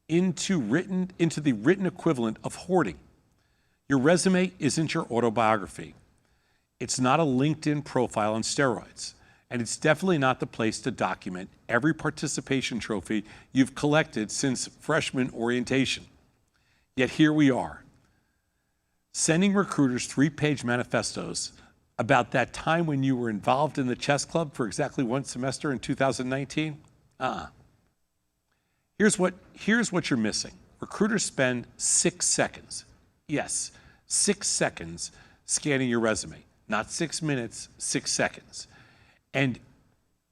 into the written equivalent of hoarding. Your resume isn't your autobiography. It's not a LinkedIn profile on steroids. And it's definitely not the place to document every participation trophy you've collected since freshman orientation. Yet here we are, sending recruiters 3-page manifestos about that time when you were involved in the chess club for exactly one semester in 2019. Here's what you're missing. Recruiters spend 6 seconds. Yes, 6 seconds scanning your resume. Not 6 minutes, 6 seconds. And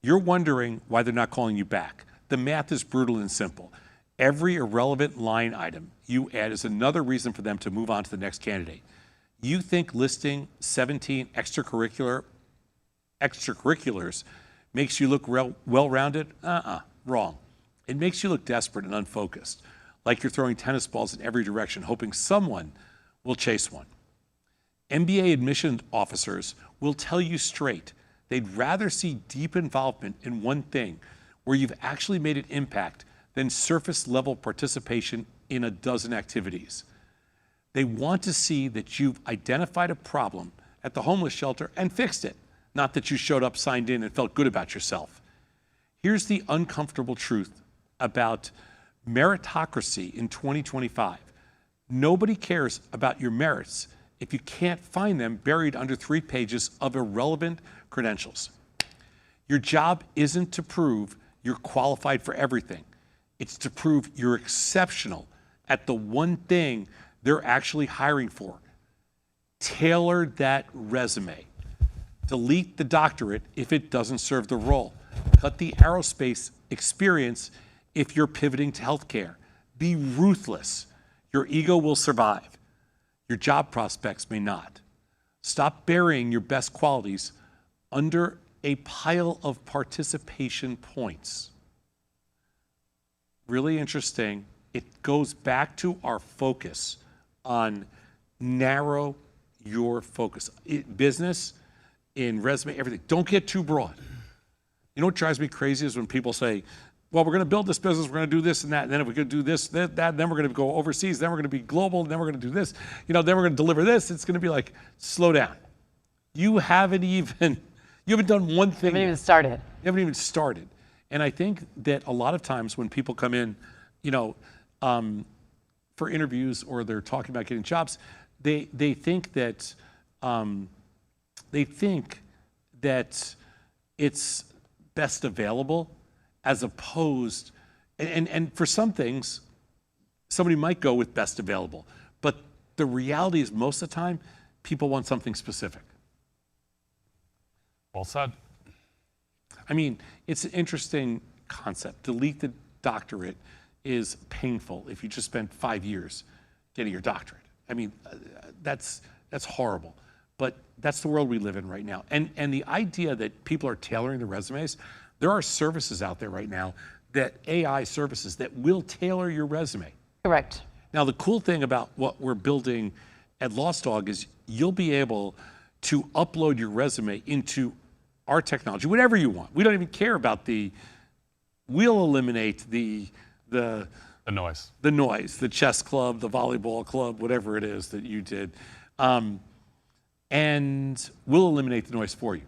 you're wondering why they're not calling you back. The math is brutal and simple. Every irrelevant line item you add is another reason for them to move on to the next candidate. You think listing 17 extracurriculars makes you look well-rounded? Wrong. It makes you look desperate and unfocused, like you're throwing tennis balls in every direction, hoping someone will chase one. MBA admission officers will tell you straight, they'd rather see deep involvement in one thing where you've actually made an impact than surface-level participation in a dozen activities. They want to see that you've identified a problem at the homeless shelter and fixed it, not that you showed up, signed in, and felt good about yourself. Here's the uncomfortable truth about meritocracy in 2025. Nobody cares about your merits if you can't find them buried under 3 pages of irrelevant credentials. Your job isn't to prove you're qualified for everything. It's to prove you're exceptional at the one thing they're actually hiring for. Tailor that resume. Delete the doctorate if it doesn't serve the role. Cut the aerospace experience if you're pivoting to healthcare. Be ruthless. Your ego will survive. Your job prospects may not. Stop burying your best qualities under a pile of participation points. Really interesting. It goes back to our focus on narrow your focus. Business, in resume, everything. Don't get too broad. You know what drives me crazy is when people say, well, we're going to build this business, we're going to do this and that, and then if we could do this, that, then we're going to go overseas, then we're going to be global, then we're going to do this, then we're going to deliver this. It's going to be like, slow down. You haven't done one thing. You haven't even started. You haven't even started. And I think that a lot of times when people come in, for interviews or they're talking about getting jobs, they think that it's best available, as opposed, and for some things, somebody might go with best available. But the reality is most of the time, people want something specific. Well said. I mean, it's an interesting concept. Delete the doctorate is painful if you just spent 5 years getting your doctorate. I mean, that's horrible. But that's the world we live in right now. And the idea that people are tailoring their resumes, there are services out there right now, that AI services that will tailor your resume. Correct. Now, the cool thing about what we're building at Lossdog is you'll be able to upload your resume into our technology, whatever you want. We don't even care about we'll eliminate the noise. The noise, the chess club, the volleyball club, whatever it is that you did. And we'll eliminate the noise for you,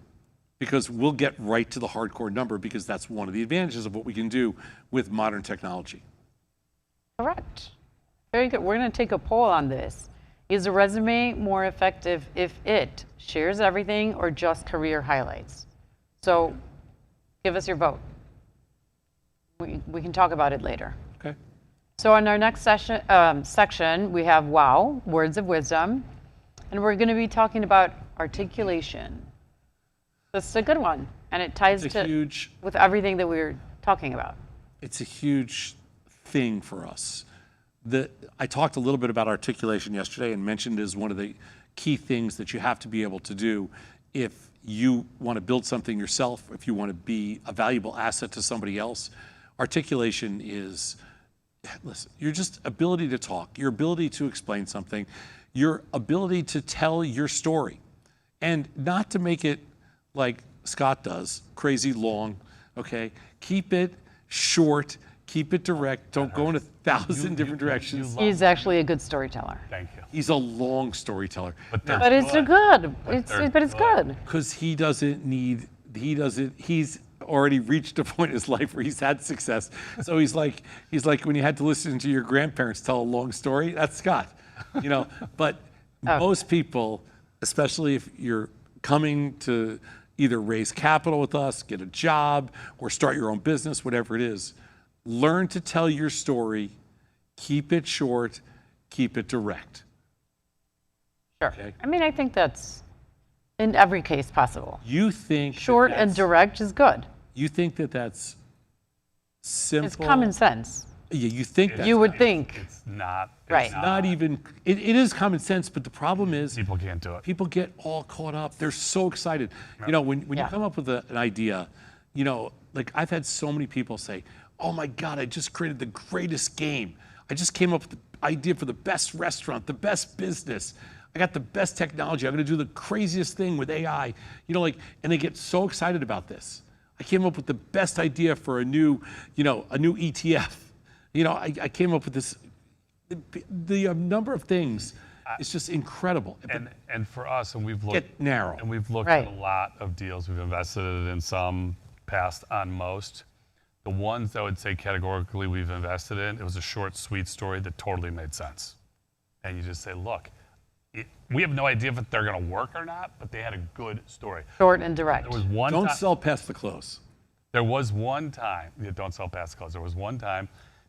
because we'll get right to the hardcore number, because that's one of the advantages of what we can do with modern technology. Correct. Very good. We're going to take a poll on this. Is a resume more effective if it shares everything or just career highlights? So give us your vote. We can talk about it later. Okay. So in our next section, we have WOW, words of wisdom, and we're going to be talking about articulation. This is a good one, and it ties with everything that we were talking about. It's a huge thing for us. I talked a little bit about articulation yesterday and mentioned it as one of the key things that you have to be able to do if you want to build something yourself, if you want to be a valuable asset to somebody else. Articulation is, listen, your just ability to talk, your ability to explain something, your ability to tell your story, and not to make it like Scott does, crazy long, okay? Keep it short, keep it direct, don't go in 1,000 different directions. He's actually a good storyteller. Thank you. He's a long storyteller. But it's good. It's good. Because he's already reached a point in his life where he's had success. So he's like when you had to listen to your grandparents tell a long story, that's Scott. But most people, especially if you're coming to either raise capital with us, get a job, or start your own business, whatever it is, learn to tell your story, keep it short, keep it direct. Sure. Okay? I mean, I think that's in every case possible. You think short and direct is good. You think that's simple? It's common sense. Yeah, you think that. You would think. It's not. Right. It's not even, it is common sense, but the problem is People can't do it. people get all caught up. They're so excited. When you come up with an idea, like I've had so many people say, oh my God, I just created the greatest game. I just came up with the idea for the best restaurant, the best business. I got the best technology. I'm going to do the craziest thing with AI. And they get so excited about this. I came up with the best idea for a new ETF. I came up with this. The number of things is just incredible. And for us, and we've looked Get narrow. and we've looked at a lot of deals. We've invested in some, passed on most. The ones that I would say categorically we've invested in, it was a short, sweet story that totally made sense. And you just say, look, we have no idea if they're going to work or not, but they had a good story. Short and direct. There was one Don't time, sell past the close. There was one time, don't sell past the close. There was one time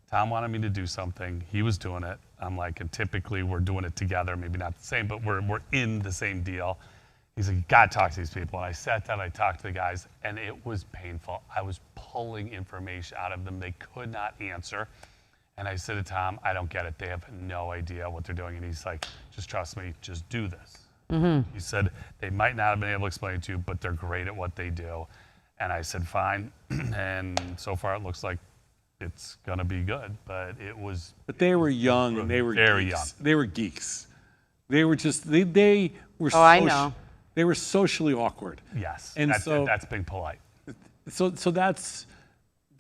Tom wanted me to do something. He was doing it. I'm like, and typically we're doing it together, maybe not the same, but we're in the same deal. He's like, you got to talk to these people. And I sat down, I talked to the guys, and it was painful. I was pulling information out of them they could not answer. And I said to Tom, I don't get it. They have no idea what they're doing. And he's like, just trust me, just do this. He said, they might not have been able to explain it to you, but they're great at what they do. And I said, fine. And so far it looks like it's going to be good. But it was. But they were young and they were very geeks. young. They were geeks. They were just, they were I know. They were socially awkward. Yes. And that's being polite. So that's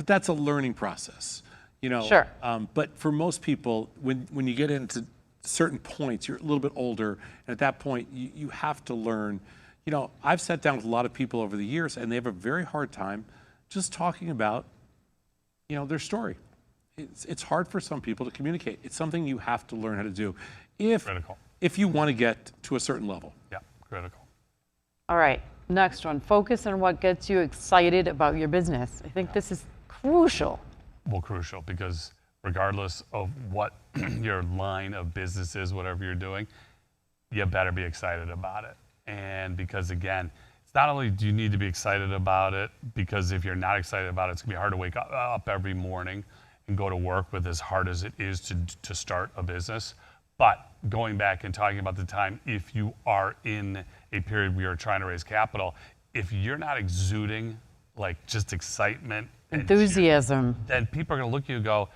a learning process, you know. Sure. But for most people, when you get into certain points, you're a little bit older, and at that point, you have to learn. You know, I've sat down with a lot of people over the years, and they have a very hard time just talking about, you know, their story. It's hard for some people to communicate. It's something you have to learn how to do, Critical. if you want to get to a certain level. Yeah, critical. All right, next one. Focus on what gets you excited about your business. I think this is crucial. Well, crucial, because regardless of what your line of business is, whatever you're doing, you better be excited about it. And because, again, it's not only do you need to be excited about it, because if you're not excited about it, it's going to be hard to wake up every morning and go to work with as hard as it is to start a business. But going back and talking about the time, if you are in a period where you're trying to raise capital, if you're not exuding like just excitement, Enthusiasm. then people are going to look at you and go,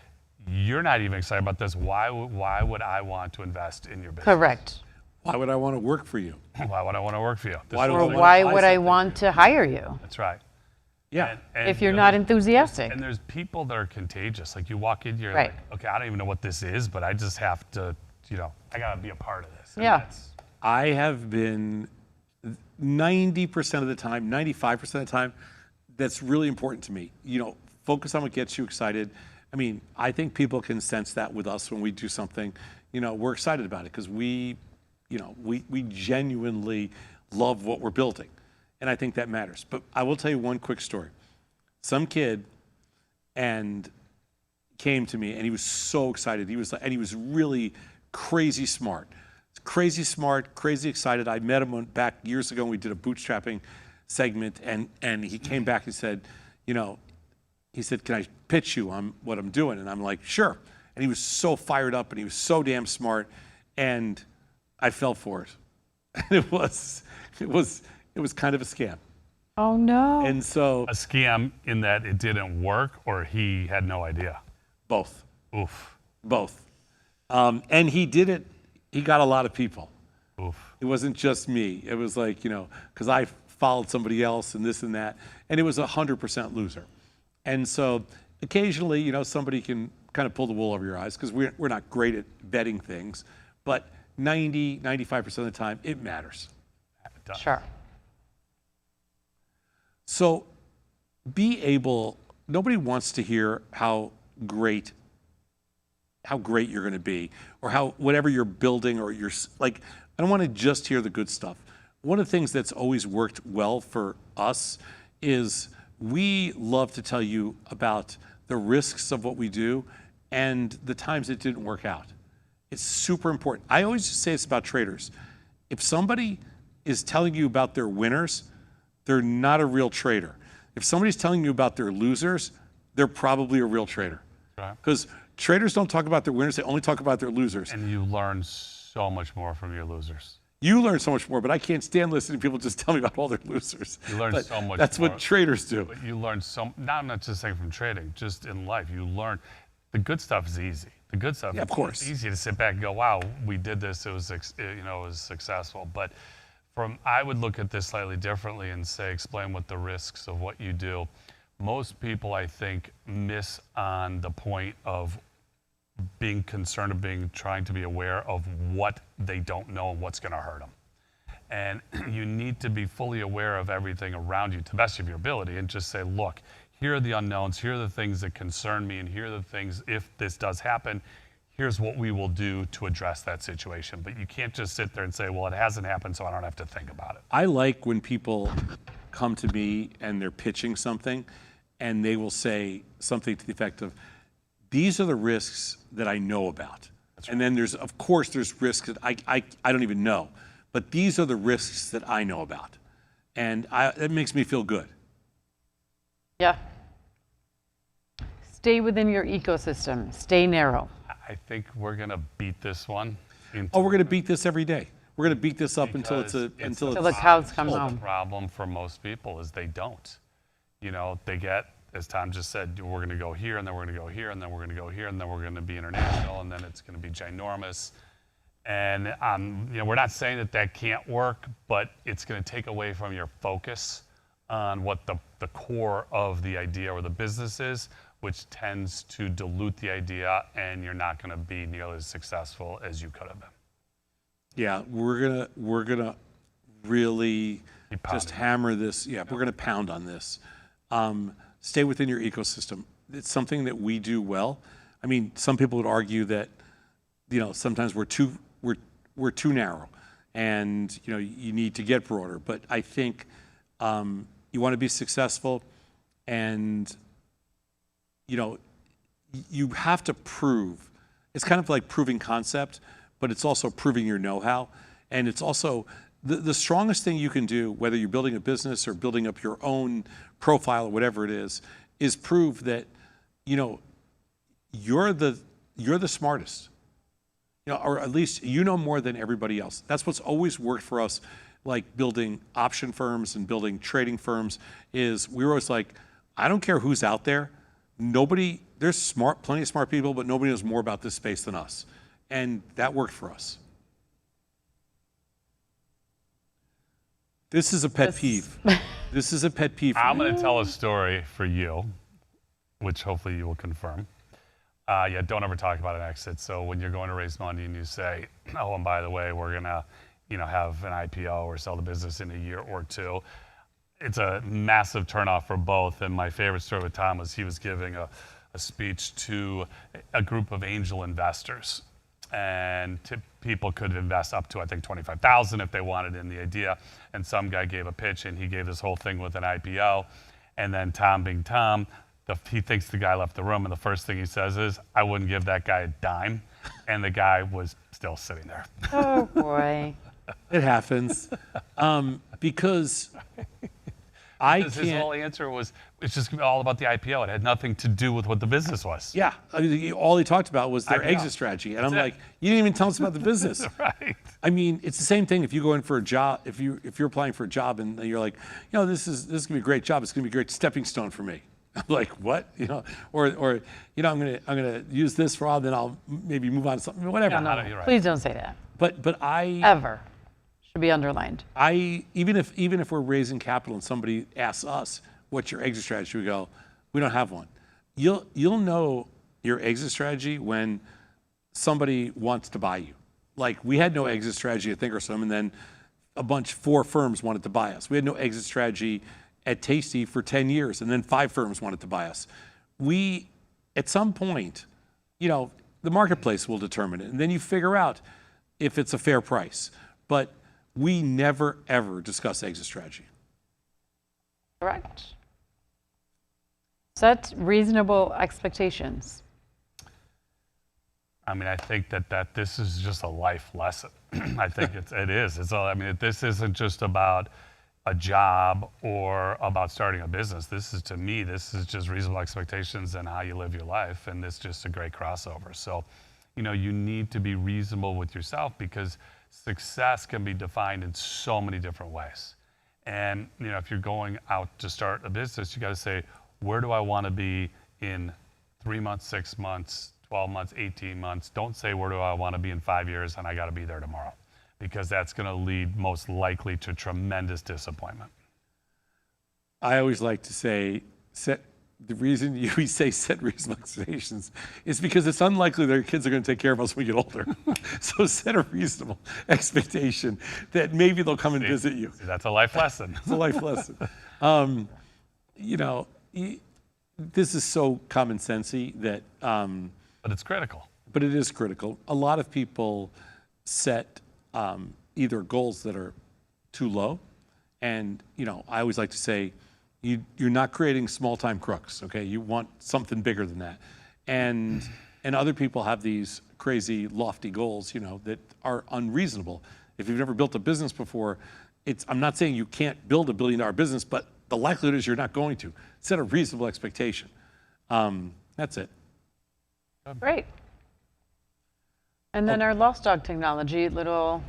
you're not even excited about this. Why would I want to invest in your business? Correct. Why would I want to work for you? Why would I want to work for you? Why do I Or wanna why buy would I something? want to hire you That's right. Yeah. And, if you you're know, not enthusiastic? And there's people that are contagious. Like you walk in, you're Right. like, okay, I don't even know what this is, but I just have to, you know, I got to be a part of this. And Yeah. I have been 90% of the time, 95% of the time, that's really important to me. You know, focus on what gets you excited. I mean, I think people can sense that with us when we do something. You know, we're excited about it because we genuinely love what we're building. And I think that matters. But I will tell you one quick story. Some kid came to me and he was so excited. He was really crazy smart. Crazy smart, crazy excited. I met him back years ago when we did a bootstrapping segment, and he came back and said, you know, he said, can I pitch you on what I'm doing? And I'm like, sure. And he was so fired up and he was so damn smart, and I fell for it. And it was kind of a scam. Oh no. And so A scam in that it didn't work, or he had no idea. both. Oof. Both. And he did it. He got a lot of people. Oof. It wasn't just me. It was like, you know, because I followed somebody else and this and that. And it was 100% loser. And so occasionally, you know, somebody can kind of pull the wool over your eyes because we're not great at vetting things. But 95% of the time, it matters. Done. Sure. So nobody wants to hear how great you're going to be, or how whatever you're building, or you're like, I don't want to just hear the good stuff. One of the things that's always worked well for us is we love to tell you about the risks of what we do and the times it didn't work out. It's super important. I always say this about traders. If somebody is telling you about their winners, they're not a real trader. If somebody's telling you about their losers, they're probably a real trader. Right. Because traders don't talk about their winners, they only talk about their losers. And you learn so much more from your losers. You learn so much more, but I can't stand listening to people just tell me about all their losers. You learn But so much that's more. what traders do. But you learn I'm not just saying from trading, just in life. You learn, the good stuff is easy. The good stuff, Yeah, of course. It's easy to sit back and go, wow, we did this, it was, it was successful. But I would look at this slightly differently and say, explain what the risks of what you do. Most people, I think, miss on the point of being concerned of trying to be aware of what they don't know and what's going to hurt them. And you need to be fully aware of everything around you to the best of your ability and just say, look, here are the unknowns, here are the things that concern me, and here are the things, if this does happen, here's what we will do to address that situation. But you can't just sit there and say, well, it hasn't happened, so I don't have to think about it. I like when people come to me and they're pitching something and they will say something to the effect of, these are the risks that I know about. And then there's, of course, there's risks that I don't even know. but these are the risks that I know about. And it makes me feel good. Yeah. Stay within your ecosystem. Stay narrow. I think we're going to beat this one. Oh, we're going to beat this every day. We're going to beat this up until Till the cows come home. The problem for most people is they don't. You know, they get, as Tom just said, we're going to go here, and then we're going to go here, and then we're going to go here, and then we're going to be international, and then it's going to be ginormous. And you know, we're not saying that that can't work, but it's going to take away from your focus on what the core of the idea or the business is, which tends to dilute the idea, and you're not going to be nearly as successful as you could have been. Yeah, we're gonna really just hammer this. Yeah, we're gonna pound on this. Stay within your ecosystem. It's something that we do well. I mean, some people would argue that, you know, sometimes we're too narrow, and you know, you need to get broader. But I think you want to be successful, and you know, you have to prove. It's kind of like proving concept, but it's also proving your know-how. And it's also the strongest thing you can do, whether you're building a business or building up your own profile or whatever it is prove that, you know, you're the smartest. You know, or at least you know more than everybody else. That's what's always worked for us, like building option firms and building trading firms, is we were always like, I don't care who's out there. There's plenty of smart people, but nobody knows more about this space than us. And that worked for us. This is a pet peeve. This is a pet peeve. I'm going to tell a story for you, which hopefully you will confirm. Yeah, don't ever talk about an exit. So when you're going to raise money and you say, oh, and by the way, we're going to, you know, have an IPO or sell the business in a year or two, it's a massive turnoff for both. And my favorite story with Tom was he was giving a speech to a group of angel investors. And people could invest up to, I think, $25,000 if they wanted in the idea. And some guy gave a pitch, and he gave this whole thing with an IPO. And then Tom, being Tom, he thinks the guy left the room, and the first thing he says is, I wouldn't give that guy a dime. And the guy was still sitting there. Oh, boy. It happens. Because I can't. His whole answer was, it's just all about the IPO. It had nothing to do with what the business was. Yeah, I mean, all he talked about was their IPO. exit strategy. And I'm like, you didn't even tell us about the business. Right. I mean, it's the same thing if you go in for a job, if you're applying for a job and you're like, you know, this is going to be a great job. It's going to be a great stepping stone for me. I'm like, what? You know, or you know, I'm gonna use this for a while, then I'll maybe move on to something, whatever. Yeah, no, Right. please don't say that. But I Ever. Should be underlined. even if we're raising capital and somebody asks us, what's your exit strategy? We go, we don't have one. You'll know your exit strategy when somebody wants to buy you. Like, we had no exit strategy at Thinkorswim, and then 4 firms wanted to buy us. We had no exit strategy at Tasty for 10 years, and then 5 firms wanted to buy us. We, at some point, you know, the marketplace will determine it, and then you figure out if it's a fair price. But we never, ever discuss exit strategy. Correct. Set reasonable expectations. I mean, I think that this is just a life lesson. I think it is. I mean, this isn't just about a job or about starting a business. This is, to me, this is just reasonable expectations and how you live your life, and it's just a great crossover. So, you know, you need to be reasonable with yourself, because success can be defined in so many different ways. And, you know, if you're going out to start a business, you got to say, where do I want to be in 3 months, 6 months, 12 months, 18 months? Don't say, where do I want to be in 5 years, and I got to be there tomorrow, because that's going to lead most likely to tremendous disappointment. I always like to say, the reason we say set reasonable expectations is because it's unlikely that our kids are going to take care of us when we get older. So set a reasonable expectation that maybe they'll come and visit you. See, that's a life lesson. It's a life lesson. You know, this is so common sensey that. But it's critical. But it is critical. A lot of people set either goals that are too low, and you know, I always like to say, you're not creating small-time crooks, okay? You want something bigger than that. And other people have these crazy, lofty goals, you know, that are unreasonable. If you've never built a business before, I'm not saying you can't build $1 billion business, but the likelihood is you're not going to. Set a reasonable expectation. That's it. Great. And then our Lossdog technology, little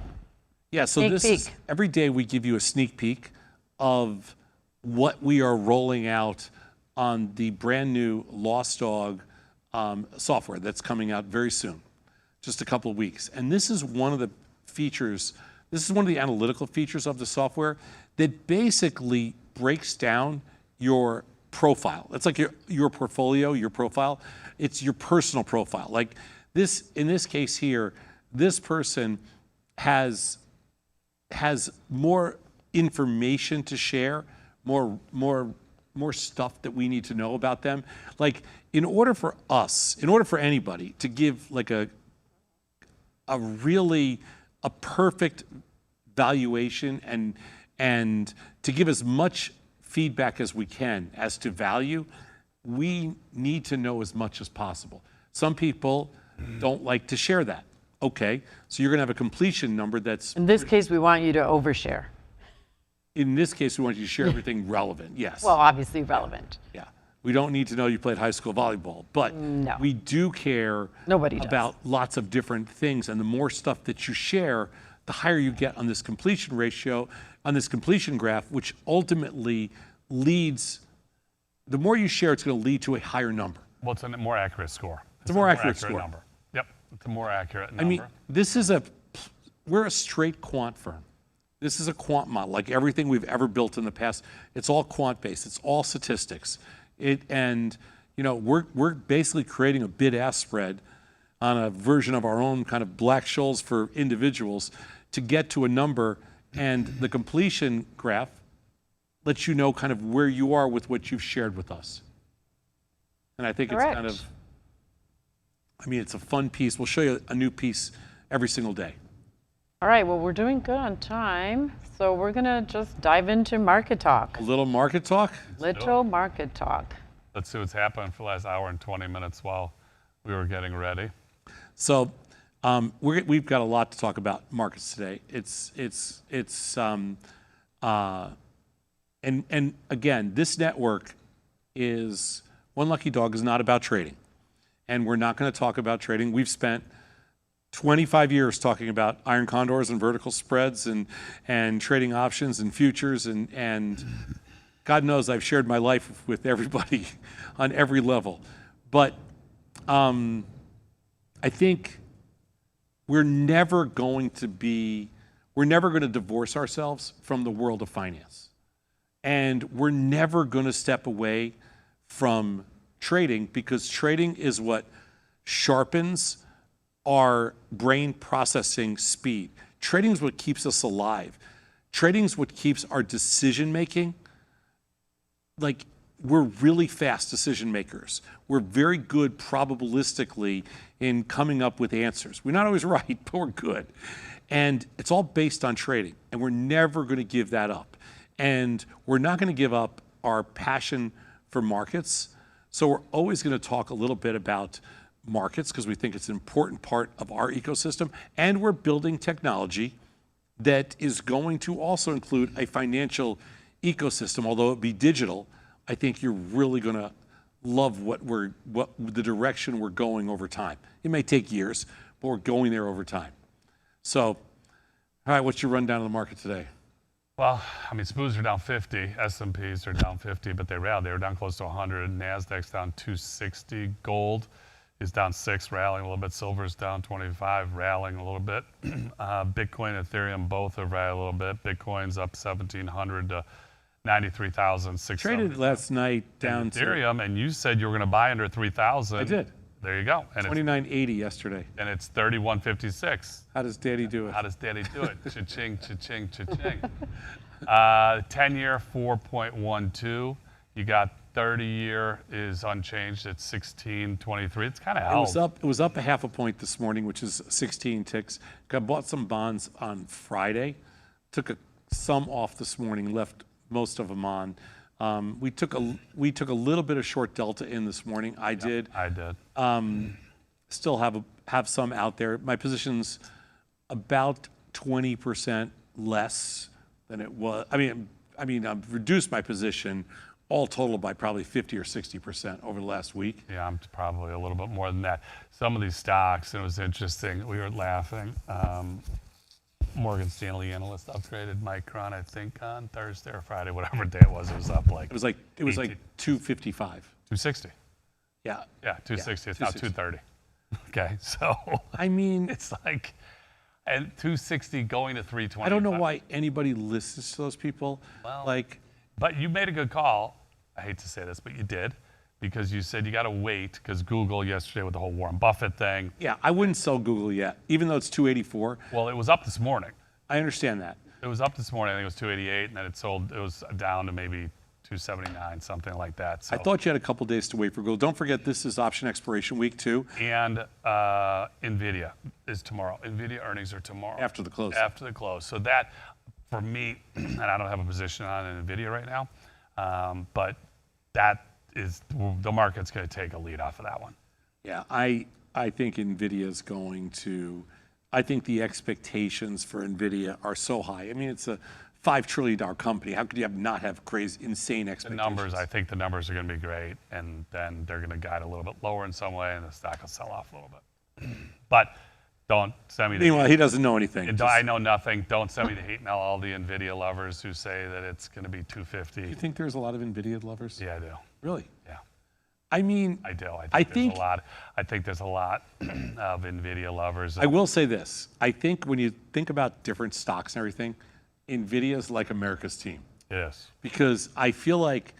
Yeah, so sneak this is, peek. every day we give you a sneak peek of what we are rolling out on the brand new Lossdog software that's coming out very soon, just a couple of weeks. And this is one of the features, this is one of the analytical features of the software that basically breaks down your profile. It's like your portfolio, your profile. It's your personal profile. Like this, in this case here, this person has more information to share, more stuff that we need to know about them. Like in order for anybody to give like a perfect valuation and to give as much feedback as we can as to value, we need to know as much as possible. Some people don't like to share that. Okay, so you're gonna have a completion number that's... In this case, we want you to overshare. In this case, we want you to share everything relevant, yes. Well, obviously relevant. Yeah, we don't need to know you played high school volleyball, but No. we do care Nobody does. about lots of different things, and the more stuff that you share, the higher you get on this completion ratio, on this completion graph, which ultimately leads, the more you share, it's gonna lead to a higher number. Well, it's a more accurate score. It's a more accurate score. Number. Yep, it's a more accurate number. I mean, we're a straight quant firm. This is a quant model, like everything we've ever built in the past. It's all quant-based. It's all statistics. And you know, we're basically creating a bid-ask spread on a version of our own kind of Black-Scholes for individuals to get to a number, and the completion graph lets you know kind of where you are with what you've shared with us. And I think it's kind of, I mean, it's a fun piece. We'll show you a new piece every single day. All right, well, we're doing good on time, so we're gonna just dive into market talk. A little market talk? Little market talk. Let's see what's happened for the last hour and 20 minutes while we were getting ready. So we've got a lot to talk about markets today. And again, this network is, One Lucky Dog is not about trading. And we're not going to talk about trading. We've spent 25 years talking about iron condors and vertical spreads and trading options and futures, and God knows I've shared my life with everybody on every level. But I think we're never going to divorce ourselves from the world of finance. And we're never going to step away from trading, because trading is what sharpens our brain processing speed. Trading is what keeps us alive. Trading is what keeps our decision making. Like, we're really fast decision makers. We're very good probabilistically in coming up with answers. We're not always right, but we're good. And it's all based on trading, and we're never going to give that up. And we're not going to give up our passion for markets. So we're always going to talk a little bit about markets, because we think it's an important part of our ecosystem. And we're building technology that is going to also include a financial ecosystem. Although it be digital, I think you're really going to love the direction we're going over time. It may take years, but we're going there over time. So, all right, what's your rundown of the market today? Well, I mean, SPOOs are down 50, S&Ps are down 50, but they rallied. They were down close to 100. NASDAQ's down 260. Gold is down 6, rallying a little bit. Silver's down 25, rallying a little bit. Bitcoin and Ethereum both have rallied a little bit. Bitcoin's up 1,700 to 93,600. Traded last night down to Ethereum, and you said you were going to buy under 3,000. I did. There you go. And 29.80 yesterday. And it's 31.56. How does Daddy do it? How does Daddy do it? Cha-ching, cha-ching, cha-ching. 10-year, 4.12. You got 30-year is unchanged at 16.23. It's kind of held. It was up a half a point this morning, which is 16 ticks. Bought some bonds on Friday. Took some off this morning, left most of them on. We took a little bit of short delta in this morning. I did. I did. Still have some out there. My position's about 20% less than it was. I mean, I've reduced my position all total by probably 50 or 60% over the last week. Yeah, I'm probably a little bit more than that. Some of these stocks, and it was interesting, we were laughing. Morgan Stanley analyst upgraded Micron, I think, on Thursday or Friday, whatever day it was up like. It was like 255. 260. Yeah. Yeah, 260. It's now 230. Okay, so I mean, it's like, and 260 going to 320. I don't know why anybody listens to those people. Well, like, but you made a good call. I hate to say this, but you did, because you said you got to wait, because Google yesterday with the whole Warren Buffett thing. yeah, I wouldn't sell Google yet, even though it's 284. Well, it was up this morning. I understand that. It was up this morning. I think it was 288, and then it was down to maybe 279, something like that. So. I thought you had a couple days to wait for Google. Don't forget, this is option expiration week too. And Nvidia is tomorrow. Nvidia earnings are tomorrow. After the close. After the close. So that, for me, and I don't have a position on Nvidia right now, but that is, the market's going to take a lead off of that one. Yeah, I think Nvidia is going to, I think the expectations for Nvidia are so high. I mean, it's a $5 trillion company. How could you not have crazy, insane expectations? I think the numbers are going to be great, and then they're going to guide a little bit lower in some way, and the stock will sell off a little bit. But don't send me the Meanwhile, he doesn't know anything. I know nothing. Don't send me the hate mail, all the Nvidia lovers who say that it's going to be 250. You think there's a lot of Nvidia lovers? Yeah, I do. Really? Yeah. I mean, I do. I think there's a lot of Nvidia lovers. I will say this. I think when you think about different stocks and everything, Nvidia is like America's team. It is. Because I feel like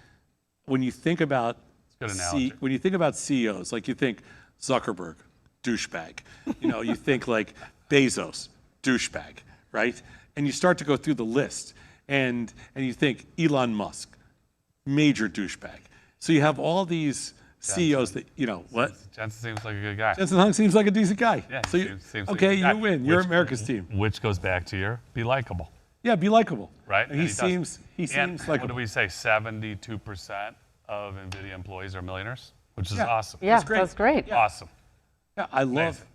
when you think about Good analogy. when you think about CEOs, like you think Zuckerberg, douchebag. You think like Bezos, douchebag, right? And you start to go through the list, and you think Elon Musk, major douchebag. So you have all these CEOs that, what? Jensen seems like a good guy. Jensen Hung seems like a decent guy. Yeah, So seems like okay, a good guy. you win. You're America's team. Which goes back to your be likable. Yeah, be likable. Right? And he seems like. What do we say? 72% of NVIDIA employees are millionaires, which is awesome. Yeah, great. that's great. Yeah. Awesome. Yeah,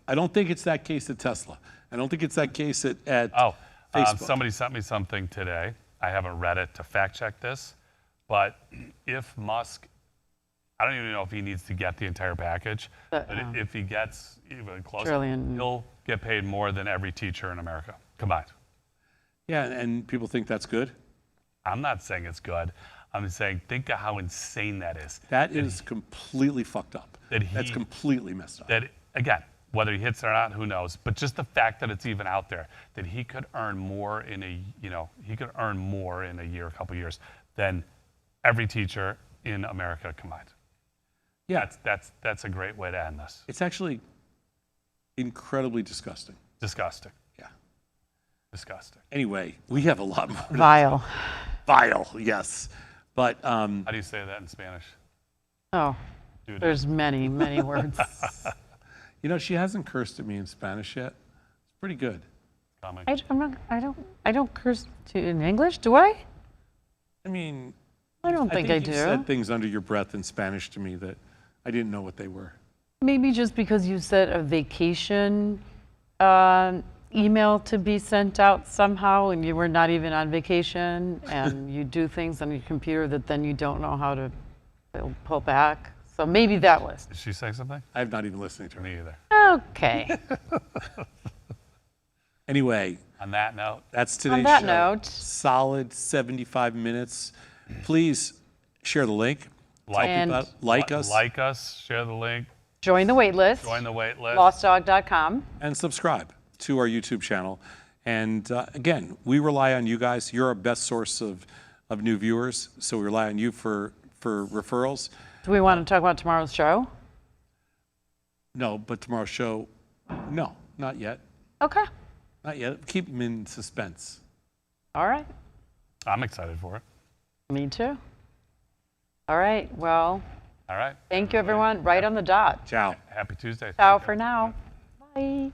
I don't think it's that case at Tesla. I don't think it's that case at Facebook. Somebody sent me something today. I haven't read it to fact check this, but if Musk, I don't even know if he needs to get the entire package, but if he gets even close, he'll get paid more than every teacher in America combined. Yeah, and people think that's good? I'm not saying it's good. I'm saying think of how insane that is. That is completely fucked up. That's completely messed up. That, again, whether he hits it or not, who knows? But just the fact that it's even out there, that he could earn more in a year, a couple years, than every teacher in America combined. Yeah, that's a great way to end this. It's actually incredibly disgusting. Disgusting. Yeah. Disgusting. Anyway, we have a lot more. Vile. Vile, yes. But how do you say that in Spanish? Oh, there's many, many words. She hasn't cursed at me in Spanish yet. It's pretty good. I don't curse in English, do I? I mean, I don't think I do. You said things under your breath in Spanish to me that I didn't know what they were. Maybe just because you said a vacation email to be sent out somehow, and you were not even on vacation, and you do things on your computer that then you don't know how to pull back. So maybe that was. Did she say something? I'm not even listening to her. Me either. Okay. Anyway. On that note. That's today's show. On that note. Solid 75 minutes. Please share the link. Like us. Like us. Share the link. Join the wait list. Join the wait list. Lossdog.com. And subscribe to our YouTube channel. And again, we rely on you guys. You're our best source of new viewers. So we rely on you for referrals. Do we want to talk about tomorrow's show? No, but tomorrow's show, no, not yet. Okay. Not yet. Keep them in suspense. All right. I'm excited for it. Me too. All right. Well. All right. Thank you, everyone. Right on the dot. Ciao. Happy Tuesday. Ciao for now. Bye.